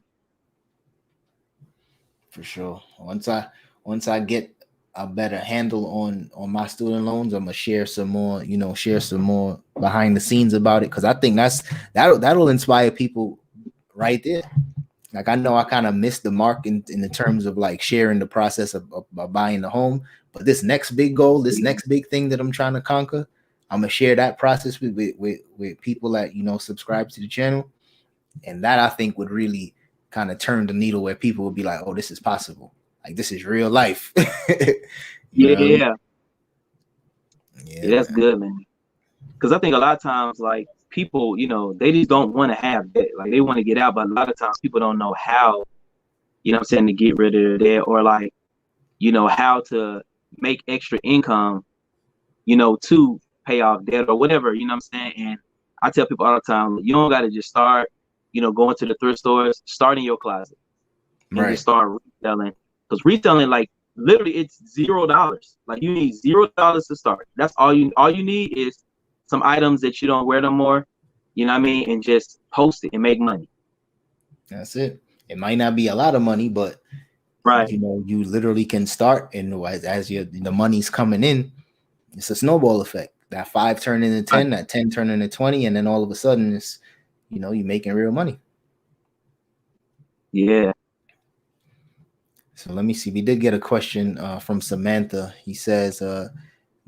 For sure. Once I get a better handle on my student loans, I'm gonna share some more behind the scenes about it, because I think that'll inspire people right there. Like, I know I kind of missed the mark in the terms of like sharing the process of buying the home, but this next big goal, this next big thing that I'm trying to conquer, I'm gonna share that process with people that subscribe to the channel, and that I think would really kind of turn the needle, where people would be like, oh, this is possible. Like, this is real life. Yeah, that's good, man. Because I think a lot of times, like, people, they just don't want to have debt. Like, they want to get out, but a lot of times people don't know how, to get rid of their debt, or like, how to make extra income, to pay off debt or whatever, And I tell people all the time, you don't got to just start, going to the thrift stores, start in your closet, and just start reselling. Because reselling, like, literally, it's $0. Like, you need $0 to start. That's all you need is some items that you don't wear no more, and just post it and make money. That's it. It might not be a lot of money, but you literally can start, and as the money's coming in, it's a snowball effect. That 5 turn into 10, that 10 turn into 20, and then all of a sudden it's you're making real money. Yeah. So let me see. We did get a question from Samantha. He says,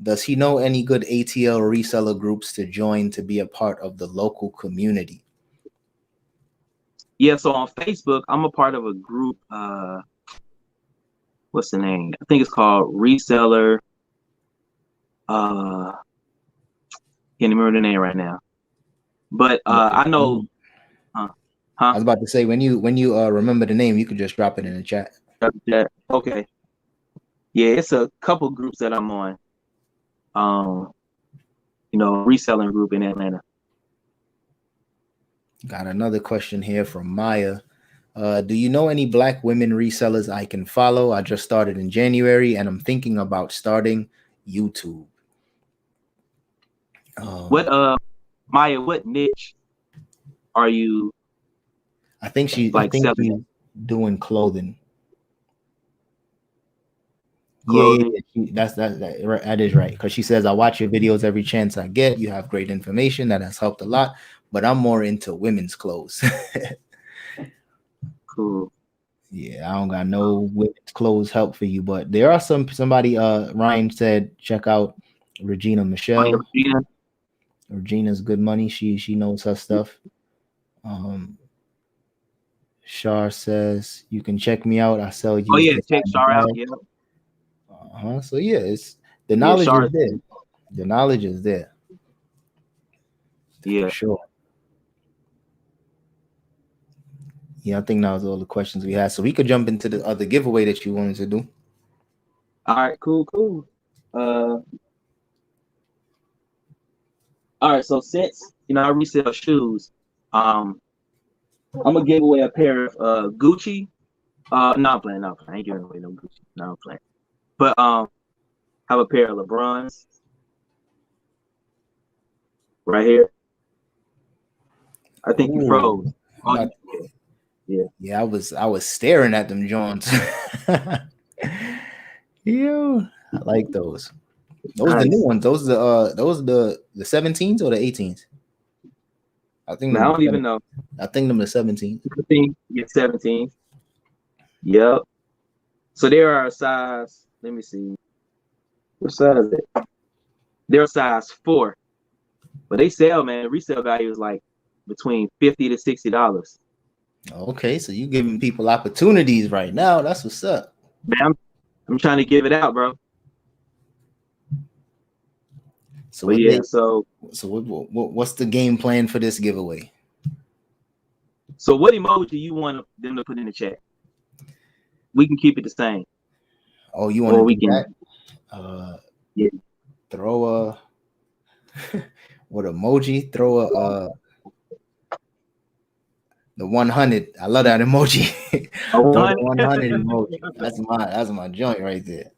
does he know any good ATL reseller groups to join to be a part of the local community? Yeah, so on Facebook, I'm a part of a group what's the name? I think it's called Reseller. Can't remember the name right now. But I know. I was about to say when you remember the name, you could just drop it in the chat. Okay. Yeah, it's a couple groups that I'm on. Reselling group in Atlanta. Got another question here from Maya. Do you know any Black women resellers I can follow? I just started in January and I'm thinking about starting YouTube. Maya, what niche are you? I think she's doing clothing. Clothing. Yeah, that is right. Because she says, I watch your videos every chance I get. You have great information that has helped a lot, but I'm more into women's clothes. Cool. Yeah, I don't got no women's clothes help for you, but there are somebody. Ryan said, check out Regina Michelle. Regina's good money. She knows her stuff. Shar says you can check me out. I sell you. Check Shar out. Yeah. So yeah, it's the knowledge is there. The knowledge is there. Yeah, for sure. Yeah, I think that was all the questions we had. So we could jump into the other giveaway that you wanted to do. All right, cool. All right, so since I resell shoes, I'm gonna give away a pair of Gucci. No, I'm playing. I ain't giving away no Gucci. No, I'm playing. But have a pair of LeBrons right here. I think you froze. Yeah, I was staring at them Jones. Yeah, I like those. Those are the new ones. Those are the 17s or the 18s. I think I don't even know. I think them the 17s. Yeah, 17. Yep. So there are a size. Let me see. What size is it? They're a size 4, but they sell, man. Resale value is like between $50 to $60. Okay, so you giving people opportunities right now. That's what's up. Man, I'm trying to give it out, bro. So what's the game plan for this giveaway? So what emoji you want them to put in the chat? We can keep it the same. Oh, you want to do that? Yeah. Throw a what emoji? Throw a the 100. I love that emoji. Throw the 100 emoji. That's my joint right there.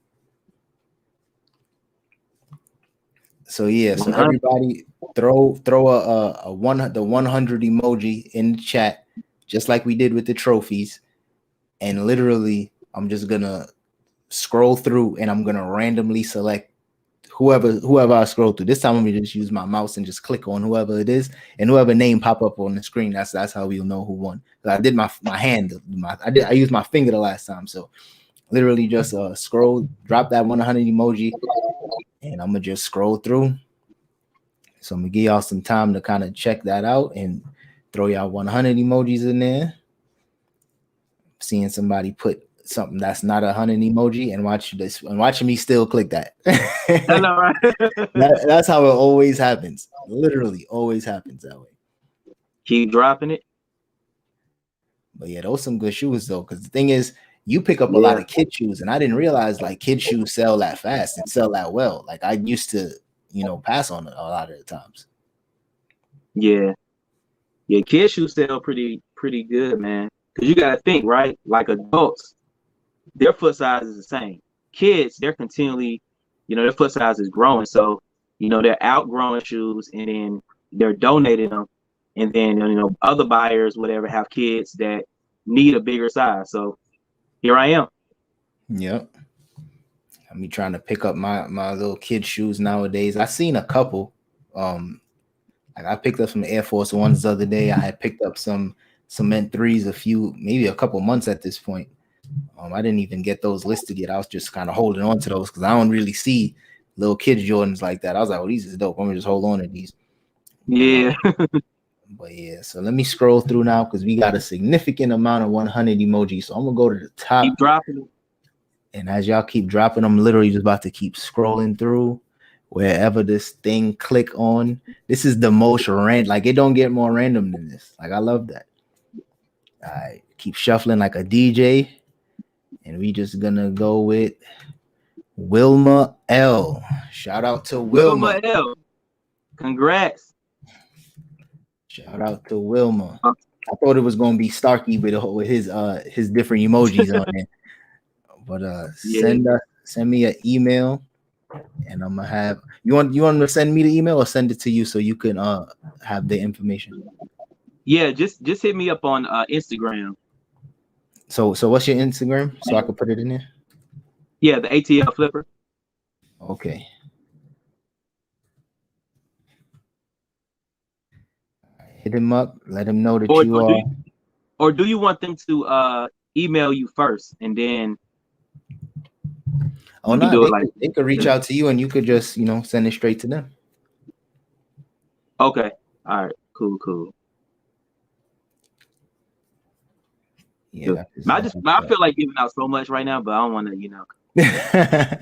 So yeah, so everybody throw the 100 emoji in the chat, just like we did with the trophies. And literally, I'm just gonna scroll through and I'm gonna randomly select whoever I scroll through. This time I'm gonna just use my mouse and just click on whoever it is, and whoever name pop up on the screen. That's how we'll know who won. I did my hand. I used my finger the last time. So literally just scroll, drop that 100 emoji, and I'm gonna just scroll through. So I'm gonna give y'all some time to kind of check that out and throw y'all 100 emojis in there. Seeing somebody put something that's not 100 emoji and watching me still click that. I know, right? That's how it always happens. Literally always happens that way. Keep dropping it. But yeah, those some good shoes though, because the thing is, you pick up a lot of kid shoes, and I didn't realize like kid shoes sell that fast and sell that well. Like I used to, pass on it a lot of the times. Yeah, kid shoes sell pretty good, man. Because you gotta think, right? Like adults, their foot size is the same. Kids, they're continually, their foot size is growing. So, they're outgrowing shoes and then they're donating them. And then, other buyers, whatever, have kids that need a bigger size. So here I am. Yep. I'm trying to pick up my little kid shoes nowadays. I seen a couple. I picked up some Air Force Ones the other day. I had picked up some Cement 3s maybe a couple months at this point. I didn't even get those listed yet. I was just kind of holding on to those because I don't really see little kids Jordans like that. I was like, well, these is dope. I'm gonna just hold on to these. Yeah. But yeah, so let me scroll through now because we got a significant amount of 100 emojis. So I'm gonna go to the top. Keep dropping it. And as y'all keep dropping, I'm literally just about to keep scrolling through wherever this thing click on. This is the most random. Like, it don't get more random than this. Like, I love that. I keep shuffling like a DJ, and we just gonna go with Wilma L. Shout out to Wilma. L. Congrats. Shout out to Wilma. I thought it was gonna be Starkey with his different emojis on it. But send me an email, and I'm gonna have you want to send me the email or send it to you so you can have the information. Yeah, just hit me up on Instagram. So what's your Instagram so I can put it in there? Yeah, the ATL Flipper. Okay. Hit him up. Let him know that Or do you want them to email you first and then? Oh no, they could reach out to you and you could just send it straight to them. Okay. All right. Cool. Yeah. I feel like giving out so much right now, but I don't want to,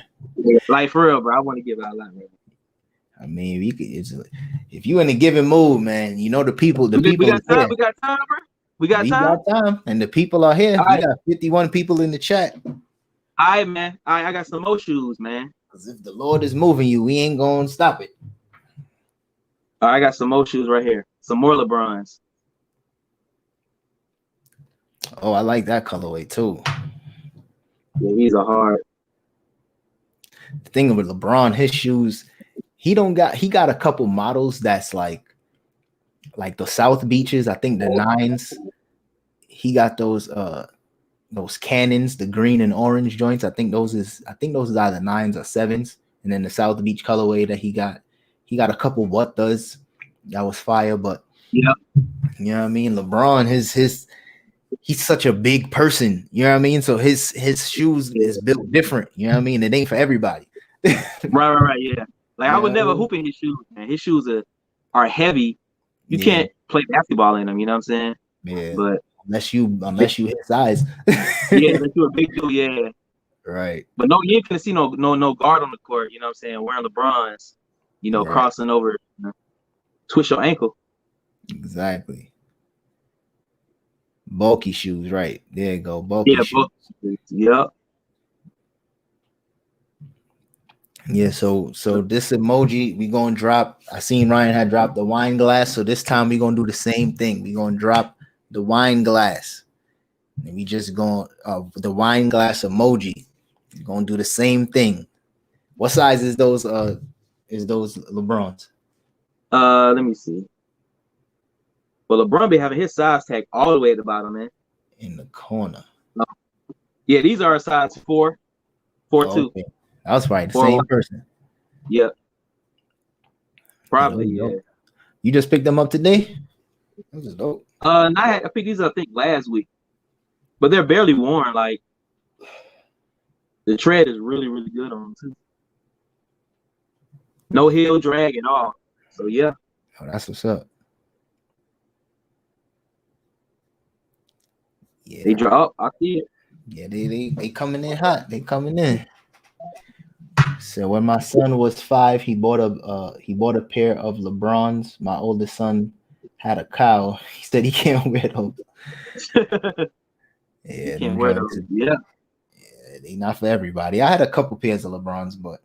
like for real, bro. I want to give out a lot right now. I mean, if you in a given mood, man, the people. We got time. We got time, bro. We got time, and the people are here. We got 51 people in the chat. All right, man. I got some more shoes, man. Because if the Lord is moving you, we ain't gonna stop it. All right, I got some more shoes right here. Some more LeBrons. Oh, I like that colorway too. Yeah, these are hard. The thing with LeBron, his shoes, he got a couple models that's like the South Beaches. I think the 9s. He got those cannons, the green and orange joints. I think those is either 9s or 7s. And then the South Beach colorway that he got a couple what does that was fire. But yeah, you know what I mean. LeBron, he's such a big person. You know what I mean. So his shoes is built different. You know what I mean. It ain't for everybody. Right. Yeah. Like I would never hoop in his shoes, man. His shoes are heavy. You can't play basketball in them. You know what I'm saying? Yeah. But unless you hit size. Yeah, unless you're a big dude. Yeah. Right. But no, you ain't gonna see no guard on the court. You know what I'm saying? Wearing LeBrons. Right. Crossing over, twist your ankle. Exactly. Bulky shoes, right? There you go. Bulky shoes. Yep. Yeah, so this emoji we gonna drop. I seen Ryan had dropped the wine glass, so this time we gonna do the same thing. We gonna drop the wine glass, and we just gonna the wine glass emoji. We're gonna do the same thing. What size is those LeBrons? Let me see. Well, LeBron be having his size tag all the way at the bottom, man. In the corner. Yeah, these are a size 4, 4'2". Okay. That was probably the same person. Yep. Probably, yeah. You just picked them up today? That was dope. I picked these up, I think, last week. But they're barely worn. Like, the tread is really, really good on them, too. No heel drag at all. So, yeah. Oh, that's what's up. Yeah. They drop. I see it. Yeah, they coming in hot. They coming in. So when my son was 5, he bought a pair of LeBrons. My oldest son had a cow. He said he can't wear those. Yeah, can't wear those. Yeah, they not for everybody. I had a couple pairs of LeBrons, but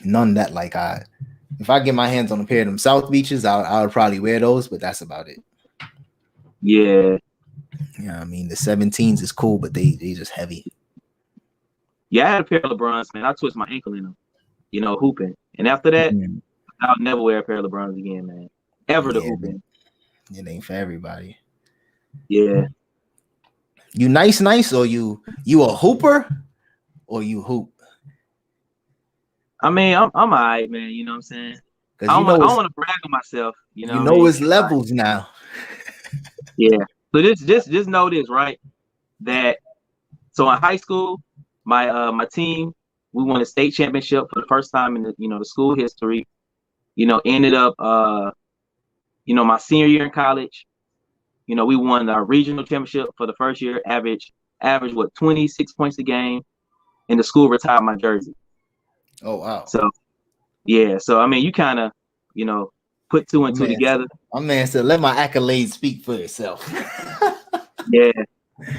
none that if I get my hands on a pair of them South Beaches, I would probably wear those, but that's about it. Yeah. Yeah, I mean the 17s is cool, but they just heavy. Yeah, I had a pair of LeBrons, man. I twist my ankle in them, hooping. And after that, I'll never wear a pair of LeBrons again, man. Ever to hooping. It ain't for everybody. Yeah. You nice, or you a hooper, or you hoop? I mean, I'm all right, man. You know what I'm saying? I don't want to brag on myself. It's levels now. Yeah. So just know this, right? That so in high school, my team, we won a state championship for the first time in the school history. Ended up my senior year in college. We won our regional championship for the first year, average 26 points a game. and the school retired my jersey. Oh wow. So yeah, so I mean, you kind of, you know, put two and two together. My man said, "Let my accolades speak for itself." Yeah.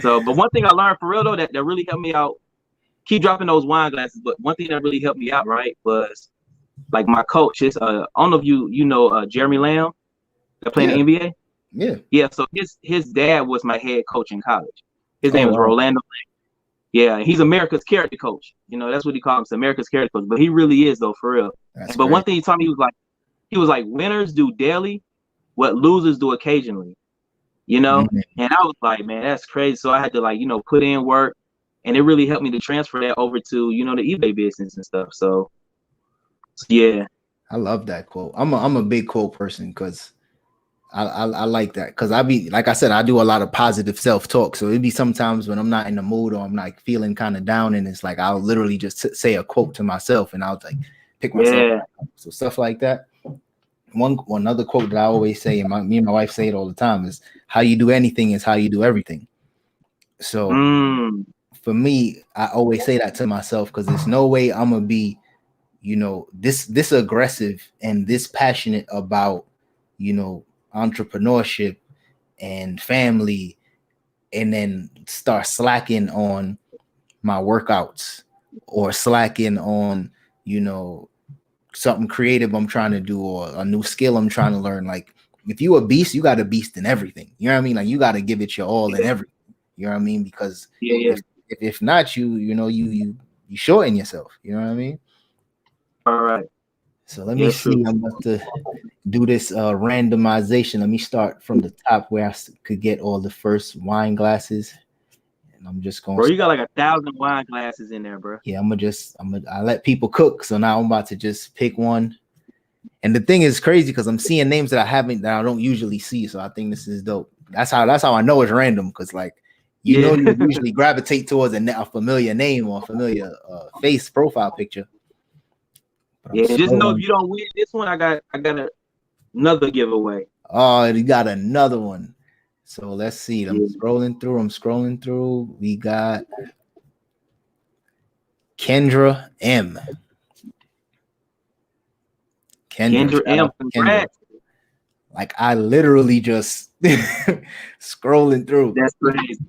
So, but one thing I learned for real though that really helped me out. Keep dropping those wine glasses, but one thing that really helped me out, right, was like my coach. I don't know if you know Jeremy Lamb, that playing the NBA. Yeah. So his dad was my head coach in college. His name is wow. Rolando. Yeah, he's America's character coach. You know, that's what he calls him, America's character coach. But he really is though, for real. But great. One thing he taught me was like winners do daily what losers do occasionally. You know, and I was like, man, that's crazy. So I had to like, you know, put in work, and it really helped me to transfer that over to, you know, the eBay business and stuff. So yeah, I love that quote. I'm a big quote person because I like that, because I be, like I said, I do a lot of positive self-talk. So it'd be sometimes when I'm not in the mood or I'm like feeling kind of down, and it's like I'll literally just say a quote to myself and I'll like pick myself up. So stuff like that. One other quote that I always say, and me and my wife say it all the time, is how you do anything is how you do everything. So for me, I always say that to myself, because there's no way I'm gonna be, you know, this aggressive and this passionate about, you know, entrepreneurship and family, and then start slacking on my workouts or slacking on, you know, something creative I'm trying to do or a new skill I'm trying to learn. Like, if you a beast, you got a beast in everything. You know what I mean? Like, you got to give it your all in everything. You know what I mean? Because if not, you know, you shorten yourself. You know what I mean? All right. So let me see. I'm about to do this randomization. Let me start from the top where I could get all the first wine glasses. And I'm just going. Bro, you got like 1,000 wine glasses in there, bro. Yeah, I let people cook. So now I'm about to just pick one. And the thing is crazy because I'm seeing names that I don't usually see. So I think this is dope. That's how I know it's random, because like, you know, you usually gravitate towards a familiar name or a familiar face profile picture. Just know if you don't win this one, I got another giveaway. Oh, you got another one. So let's see. I'm scrolling through. We got Kendra M. Kendra M. Congrats. Like, I literally just scrolling through. That's crazy.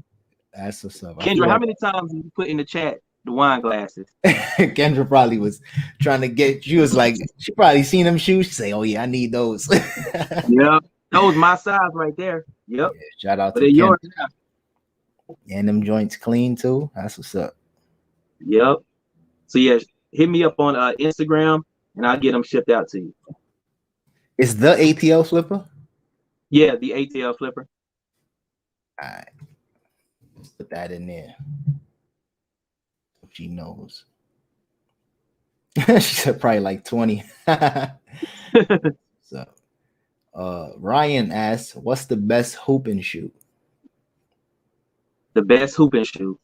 That's what's up. Kendra, how many times did you put in the chat the wine glasses? Kendra probably was trying to get. She was like, she probably seen them shoes. She say, "Oh yeah, I need those." Yeah, that was my size right there. Yep. Yeah, shout out to yours. And them joints clean too. That's what's up. Yep. So yeah, hit me up on Instagram, and I'll get them shipped out to you. Is the ATL flipper? Yeah, the ATL flipper. All right. Let's put that in there. She knows. She said probably like 20. So Ryan asks, what's the best hooping shoe? The best hooping shoe.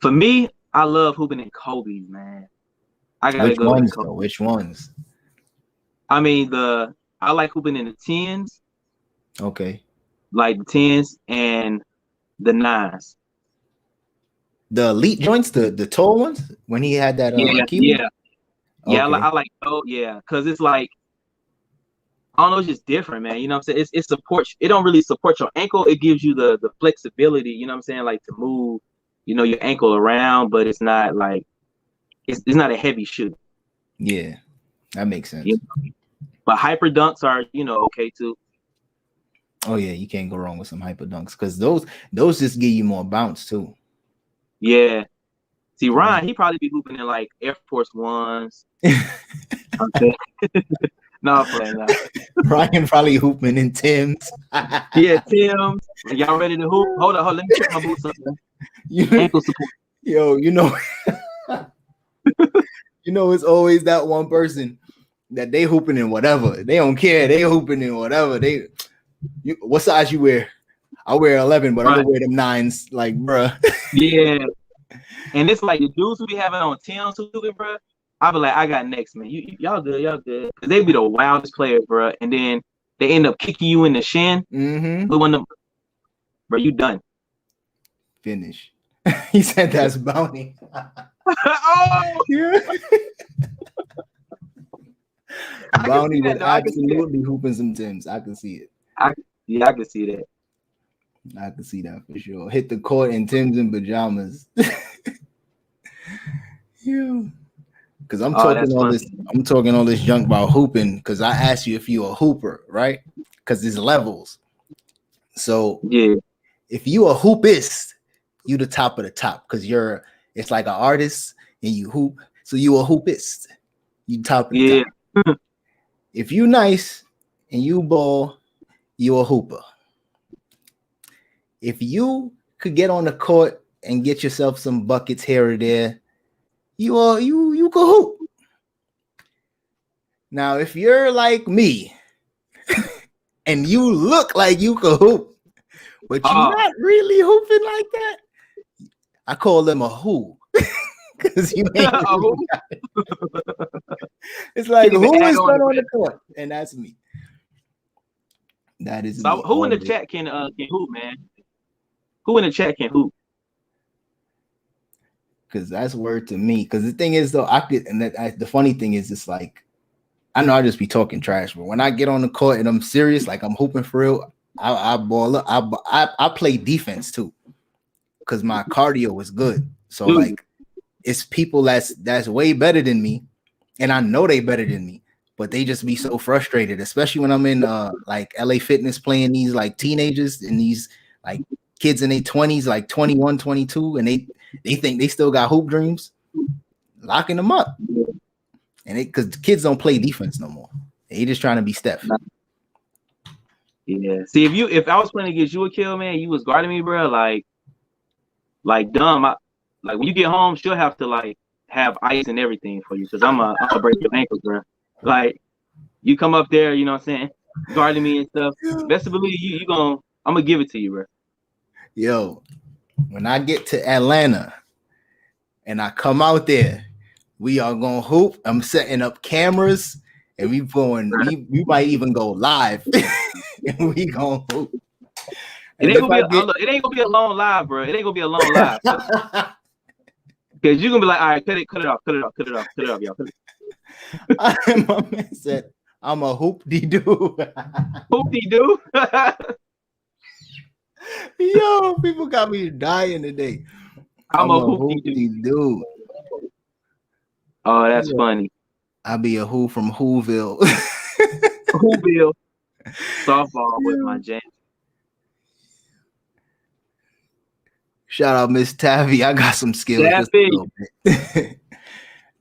For me, I love hooping in Kobe's, man. I gotta go. Which ones? I mean, I like hooping in the 10s. Okay. Like the 10s and the 9s. The elite joints, the tall ones, when he had that Okay. I like because it's like, I don't know, it's just different, man. You know what I'm saying? It supports, it don't really support your ankle. It gives you the flexibility, you know what I'm saying, like to move, you know, your ankle around, but it's not like it's not a heavy shoe. Yeah, that makes sense. But hyper dunks are, you know, okay too. Oh yeah, you can't go wrong with some hyper dunks, because those just give you more bounce too. Yeah. See, Ryan, he probably be hooping in like Air Force Ones. Okay. No, I'm playing that. Ryan probably hooping in Timbs. Yeah, Timbs. Y'all ready to hoop? Hold on. Let me check my boots up. Ankle support. Yo, you know, it's always that one person that they hooping in whatever. They don't care. They hooping in whatever. What size you wear? I wear 11, but I'm gonna wear them 9s. Like, bruh. Yeah. And it's like the dudes who be having on Timbs who do it, bruh. I be like, I got next, man. Y'all good. Cause they be the wildest players, bro. And then they end up kicking you in the shin. Mm-hmm. Bro, you done. Finish. He said that's bounty. Oh, Yeah. I can Bounty see that would though. I can see that. absolutely hooping some Timbs. I can see it. Yeah, I can see that. I can see that for sure. Hit the court in Timbs and pajamas. Yeah. Because I'm talking all this. I'm talking all this junk about hooping. Because I asked you if you're a hooper, right? Because there's levels. So Yeah, if you a hoopist, you the top of the top. Because it's like an artist and you hoop. So you a hoopist. You top of the top. If you nice and you ball, you a hooper. If you could get on the court and get yourself some buckets here or there, you could hoop. Now, if you're like me and you look like you could hoop, but you're not really hooping like that, I call them a who. Because you ain't really got it. It's like who is that on the court? And that's me. That is so me. Who in the chat can hoop, man? Who in the chat can hoop? Because that's word to me. Because the thing is, though, the funny thing is, it's like, I know I just be talking trash, but when I get on the court and I'm serious, like I'm hooping for real, I ball up. I play defense too, because my cardio is good. So like, it's people that's way better than me, and I know they better than me, but they just be so frustrated, especially when I'm in like LA Fitness playing these like teenagers and these like kids in their 20s, like 21, 22, and they think they still got hoop dreams, locking them up. And because kids don't play defense no more. They just trying to be Steph. Yeah. See, if I was playing against you, Akil, man, you was guarding me, bro, like dumb. Like when you get home, she'll have to like have ice and everything for you, because I'm gonna break your ankles, bro. Like you come up there, you know what I'm saying, guarding me and stuff. Best to believe I'm gonna give it to you, bro. Yo, when I get to Atlanta and I come out there, we are gonna hoop. I'm setting up cameras and we might even go live. And we gonna hoop. It ain't gonna be a long live, bro. It ain't gonna be a long live. Because you're gonna be like, all right, cut it off, y'all. My man said, I'm a hoop-de-doo. Hoop-de-doo? Yo, people got me dying today. I'm a hoop-de-doo. Oh, that's funny. I'll be a who from Whoville. Whoville. Softball with my jam. Shout out Miss Tavi. I got some skills just a little bit.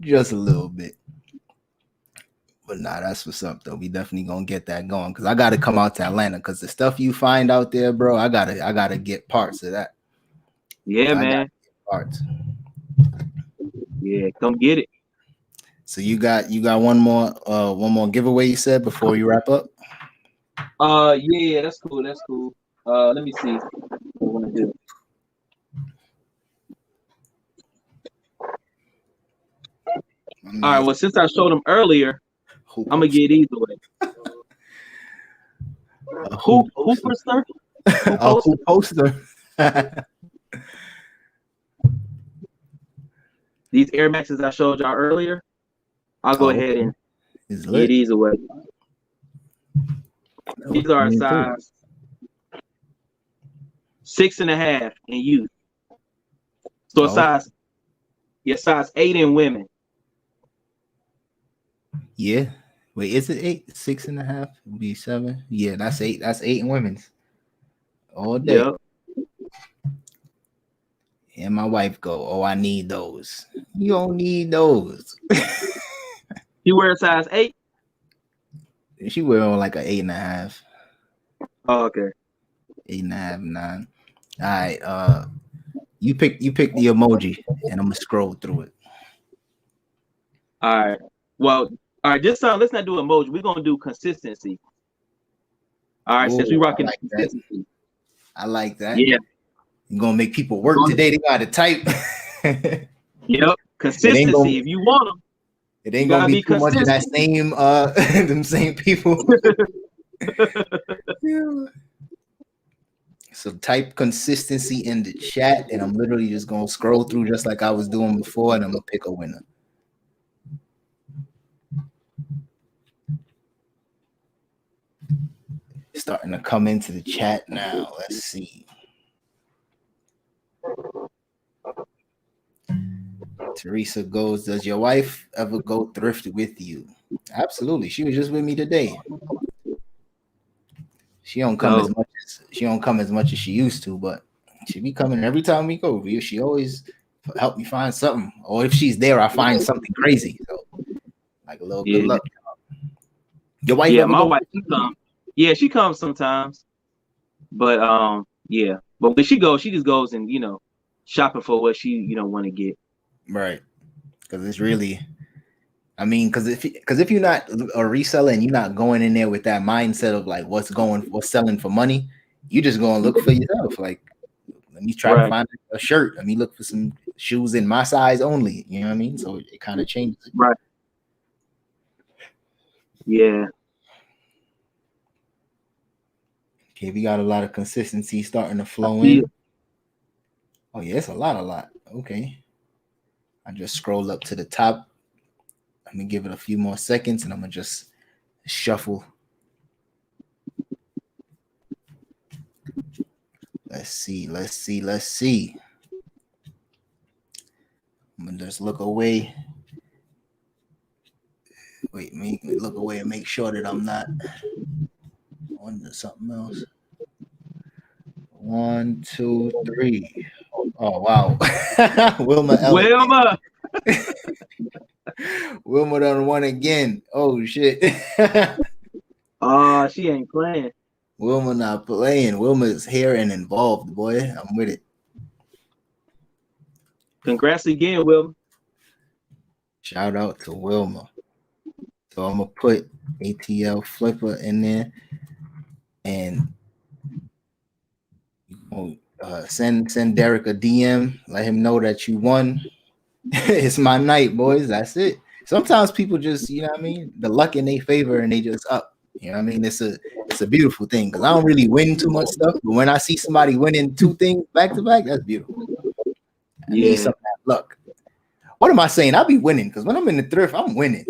Just a little bit. But nah, that's what's up though. We definitely gonna get that going, because I gotta come out to Atlanta, because the stuff you find out there, bro, I gotta get parts of that. Yeah, man. Parts. Yeah, come get it. So you got one more giveaway you said before you wrap up? Yeah, that's cool. Let me see what I want to do. All right, well, since I showed them earlier, I'm gonna get these away. Who poster? Who poster? These Air Maxes I showed y'all earlier, I'll go ahead and get these away. These are a size 6.5 in youth. So size 8 in women. Yeah. Wait, is it 8? 6.5 would be 7. Yeah, that's 8. That's 8 in women's. All day. Yep. And my wife go, oh, I need those. You don't need those. You wear a size 8? She wear on like an 8.5. Oh, okay. 8.5, 9. All right. You pick the emoji, and I'm gonna scroll through it. All right. Well, all right. This time, let's not do emoji. We're gonna do consistency. All right. Since we rocking consistency. I like that. Yeah. You're gonna make people work today. They gotta type. Yep. Consistency. If you want them. It ain't gonna be too much of that same them same people. Yeah. So type consistency in the chat, and I'm literally just gonna scroll through just like I was doing before, and I'm gonna pick a winner. Starting to come into the chat now. Let's see. Teresa goes, does your wife ever go thrift with you? Absolutely. She was just with me today. She don't come as much as she used to, but she be coming every time we go. She always help me find something, or if she's there, I find something crazy. So, like a little good luck. Your wife? Yeah, my wife. She comes. Yeah, she comes sometimes, but yeah. But when she goes, she just goes and shopping for what she want to get. Right, because it's really. I mean, because if you're not a reseller and you're not going in there with that mindset of like what's selling for money, you just go and look for yourself. Like, let me try to find a shirt. Let me look for some shoes in my size only. You know what I mean? So it kind of changes. Right. Yeah. Okay, we got a lot of consistency starting to flow in. Oh yeah, it's a lot. Okay. I just scroll up to the top. Let me give it a few more seconds and I'm gonna just shuffle. Let's see. I'm gonna just look away. Wait, look away and make sure that I'm not on to something else. 1, 2, 3. Oh wow. Wilma done won again. Oh shit. She ain't playing. Wilma not playing. Wilma's here and involved, boy. I'm with it. Congrats again, Wilma. Shout out to Wilma. So I'm gonna put ATL Flipper in there, and send Derek a DM. Let him know that you won. It's my night, boys. That's it. Sometimes people just, you know what I mean, the luck in their favor and they just up. You know what I mean? It's a beautiful thing because I don't really win too much stuff, but when I see somebody winning 2 things back to back, that's beautiful. I need some of that luck. What am I saying? I'll be winning because when I'm in the thrift, I'm winning.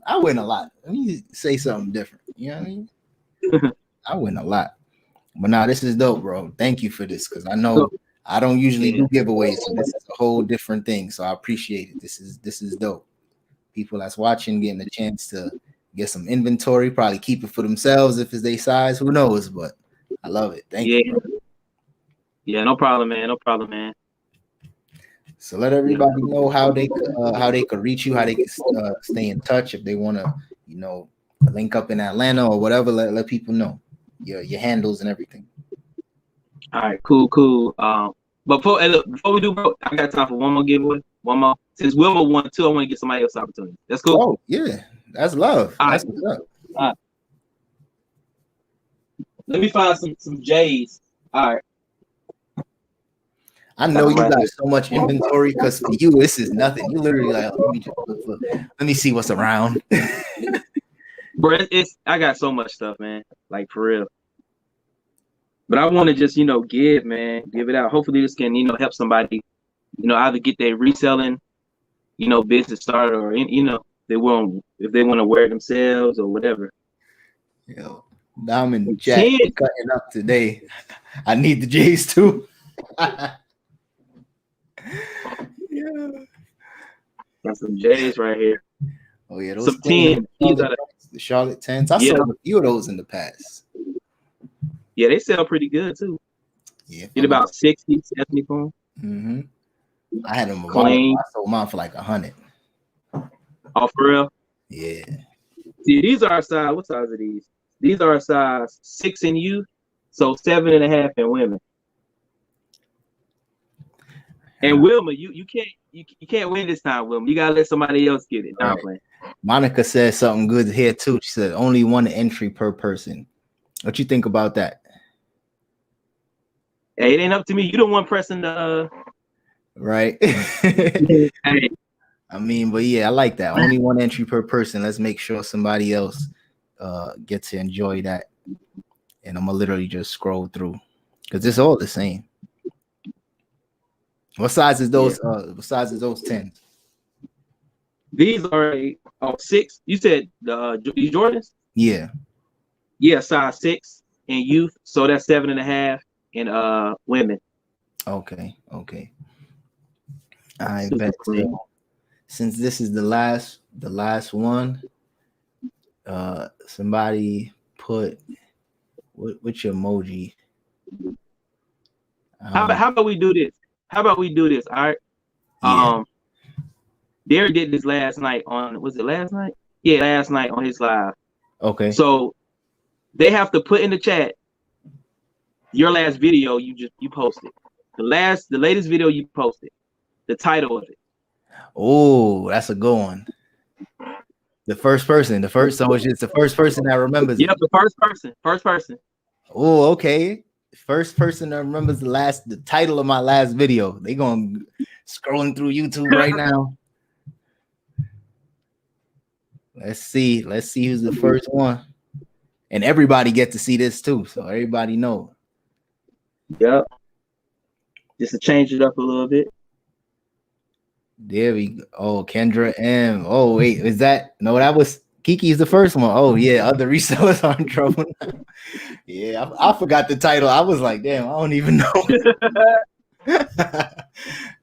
I win a lot. Let me say something different. You know what I mean? I win a lot. But now this is dope, bro. Thank you for this because I know I don't usually do giveaways, so this is a whole different thing. So I appreciate it. This is dope. People that's watching getting a chance to get some inventory, probably keep it for themselves if it's their size. Who knows? But I love it. Thank you, bro. Yeah, no problem, man. So let everybody know how they could reach you, how they can stay in touch if they want to, link up in Atlanta or whatever. Let people know your handles and everything. All right, cool. But before we do, bro, I got time for one more giveaway. One more. Since Wilma won 2, I want to get somebody else opportunity. That's cool. Oh yeah, that's love. That's what's up. All right. Let me find some J's. All right. I know you got so much inventory because for you this is nothing. You literally like, let me see what's around. Bro, I got so much stuff, man. Like for real. But I want to just give it out. Hopefully this can help somebody, either get their reselling, business started, or if they want to wear it themselves or whatever. Yo, Diamond Jack cutting up today. I need the J's too. Yeah. Got some J's right here. Oh yeah, those some 10. The Charlotte 10s. I sold a few of those in the past. Yeah, they sell pretty good too. Yeah, get about 60, 70 for them. I had them clean. I sold mine for like 100. Oh, for real? Yeah. See, these are a size. What size are these? These are a size 6 in youth, so 7.5 in women. And Wilma, you can't win this time, Wilma. You gotta let somebody else get it. Right. Monica said something good here too. She said only 1 entry per person. What you think about that? Hey, it ain't up to me. You the one pressing the right. Hey. I mean, but yeah, I like that. Only 1 entry per person. Let's make sure somebody else gets to enjoy that. And I'm gonna literally just scroll through. Because it's all the same. What size is those? What size is those 10s? These are 6. You said these Jordans? Yeah. Yeah, size 6 in youth. So that's 7.5 in women. Okay. I bet. So, since this is the last one, somebody put which emoji? How about we do this? All right. Yeah. Derek did this last night on, was it last night? Yeah, last night on his live. Okay. So they have to put in the chat your last video you posted. The latest video you posted. The title of it. Oh, that's a good one. So it's just the first person that remembers. Yep, the first person. Oh, okay. First person that remembers the title of my last video. They going scrolling through YouTube right now. Let's see who's the first one. And everybody get to see this too, so everybody know. Yep. Just to change it up a little bit. There we go. Oh, Kendra M. Oh, wait, is that? No, that was Kiki's the first one. Oh, yeah, other resellers are in trouble now. Yeah, I forgot the title. I was like, damn, I don't even know.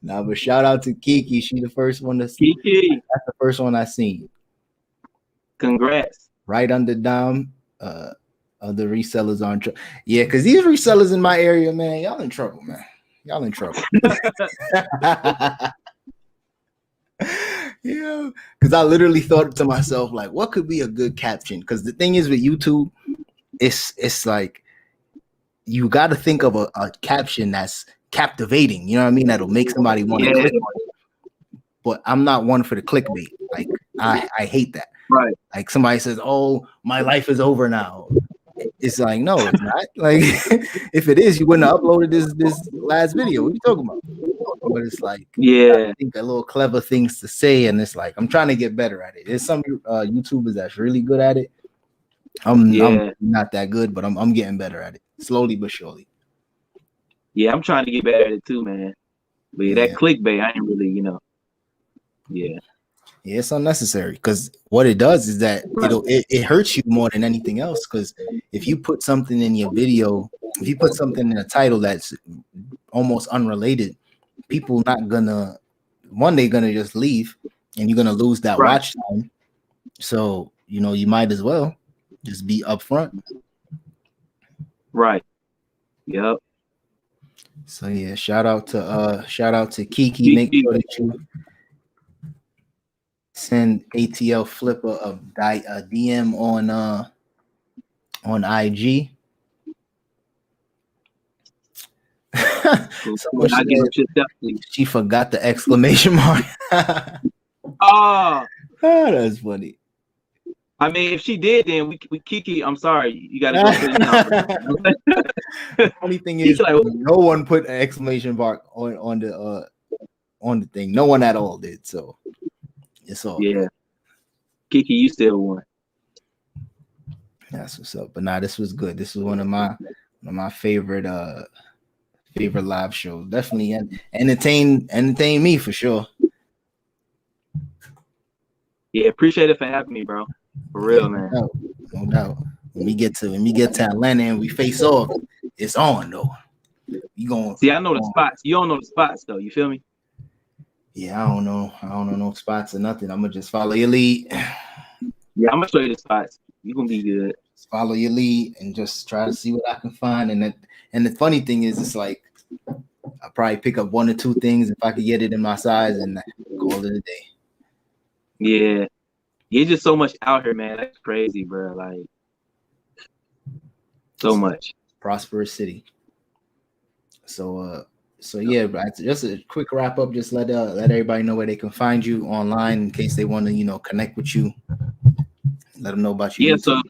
Nah, but shout out to Kiki. She the first one to see. Kiki. That's the first one I seen. Congrats. Right under Dom. Other resellers are in trouble. Yeah, because these resellers in my area, man, y'all in trouble, man. Y'all in trouble. Yeah, because I literally thought to myself, like, what could be a good caption? Because the thing is with YouTube, it's like you got to think of a caption that's captivating. You know what I mean? That'll make somebody want to click on it. But I'm not one for the clickbait. Like I hate that. Right. Like somebody says, "Oh, my life is over now." It's like, no, it's not. Like if it is, you wouldn't have uploaded this last video. What are you talking about? But it's like, yeah, I think a little clever things to say, and it's like I'm trying to get better at it. There's some YouTubers that's really good at it. I'm not that good, but I'm getting better at it, slowly but surely. Yeah, I'm trying to get better at it too, man. But yeah, that clickbait, I ain't really, Yeah, it's unnecessary because what it does is that it hurts you more than anything else. Because if you put something in your video, if you put something in a title that's almost unrelated, people not gonna they're gonna just leave, and you're gonna lose that watch time. So you might as well just be upfront. Right. Yep. So yeah, shout out to Kiki. Make sure that you send ATL Flipper a DM on IG. She forgot the exclamation mark. Oh, that's funny. I mean, if she did, then we Kiki, I'm sorry, you gotta go to the The funny thing is, no one put an exclamation mark on the thing. No one at all did. So it's all good. Kiki, you still won. That's what's up. But this was good. This was one of my favorite live shows. Definitely entertain me for sure. Yeah, appreciate it for having me, bro. For real, man. No doubt. When we get to Atlanta and we face off, it's on though. You going see? I know the spots. You don't know the spots though. You feel me? Yeah, I don't know no spots or nothing. I'm gonna just follow your lead. Yeah, I'm gonna show you the spots. You're gonna be good. Just follow your lead and just try to see what I can find. And the funny thing is, it's like I probably pick up 1 or 2 things if I could get it in my size and call it a day. Yeah. You're just so much out here, man. That's crazy, bro. Like so much. Prosperous city. So yeah, but just a quick wrap up. Just let everybody know where they can find you online in case they want to connect with you. Let them know about you. So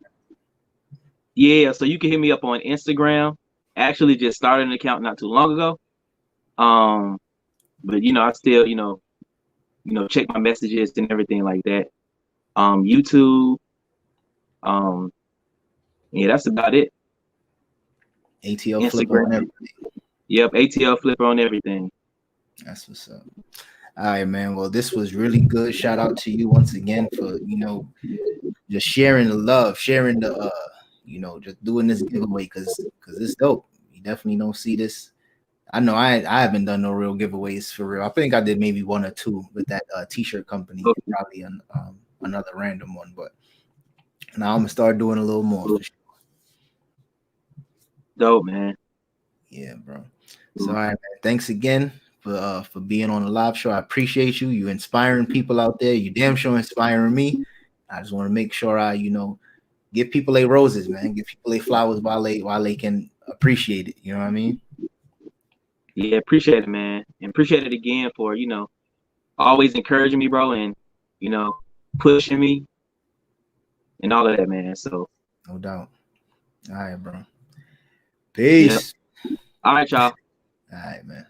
you can hit me up on Instagram. Actually, just started an account not too long ago. But I still check my messages and everything like that. YouTube. Yeah, that's about it. ATL flipper on Instagram. everything. Yep, ATL flipper on everything. That's what's up. All right, man. Well, this was really good. Shout out to you once again for, just sharing the love, sharing the just doing this giveaway because it's dope. You definitely don't see this. I know I haven't done no real giveaways for real. I think I did maybe one or two with that t-shirt company, Okay. probably another random one, but now I'm gonna start doing a little more for sure. Dope, man. Yeah, bro. So all right, man. Thanks again for being on the live show. I appreciate you. You inspiring people out there. You damn sure inspiring me. I just want to make sure I, give people their roses, man. Give people their flowers while they can appreciate it. You know what I mean? Yeah, appreciate it, man. And appreciate it again for, always encouraging me, bro, and, pushing me and all of that, man. So No doubt. All right, bro. yeah. Peace. All right, y'all. All right, man.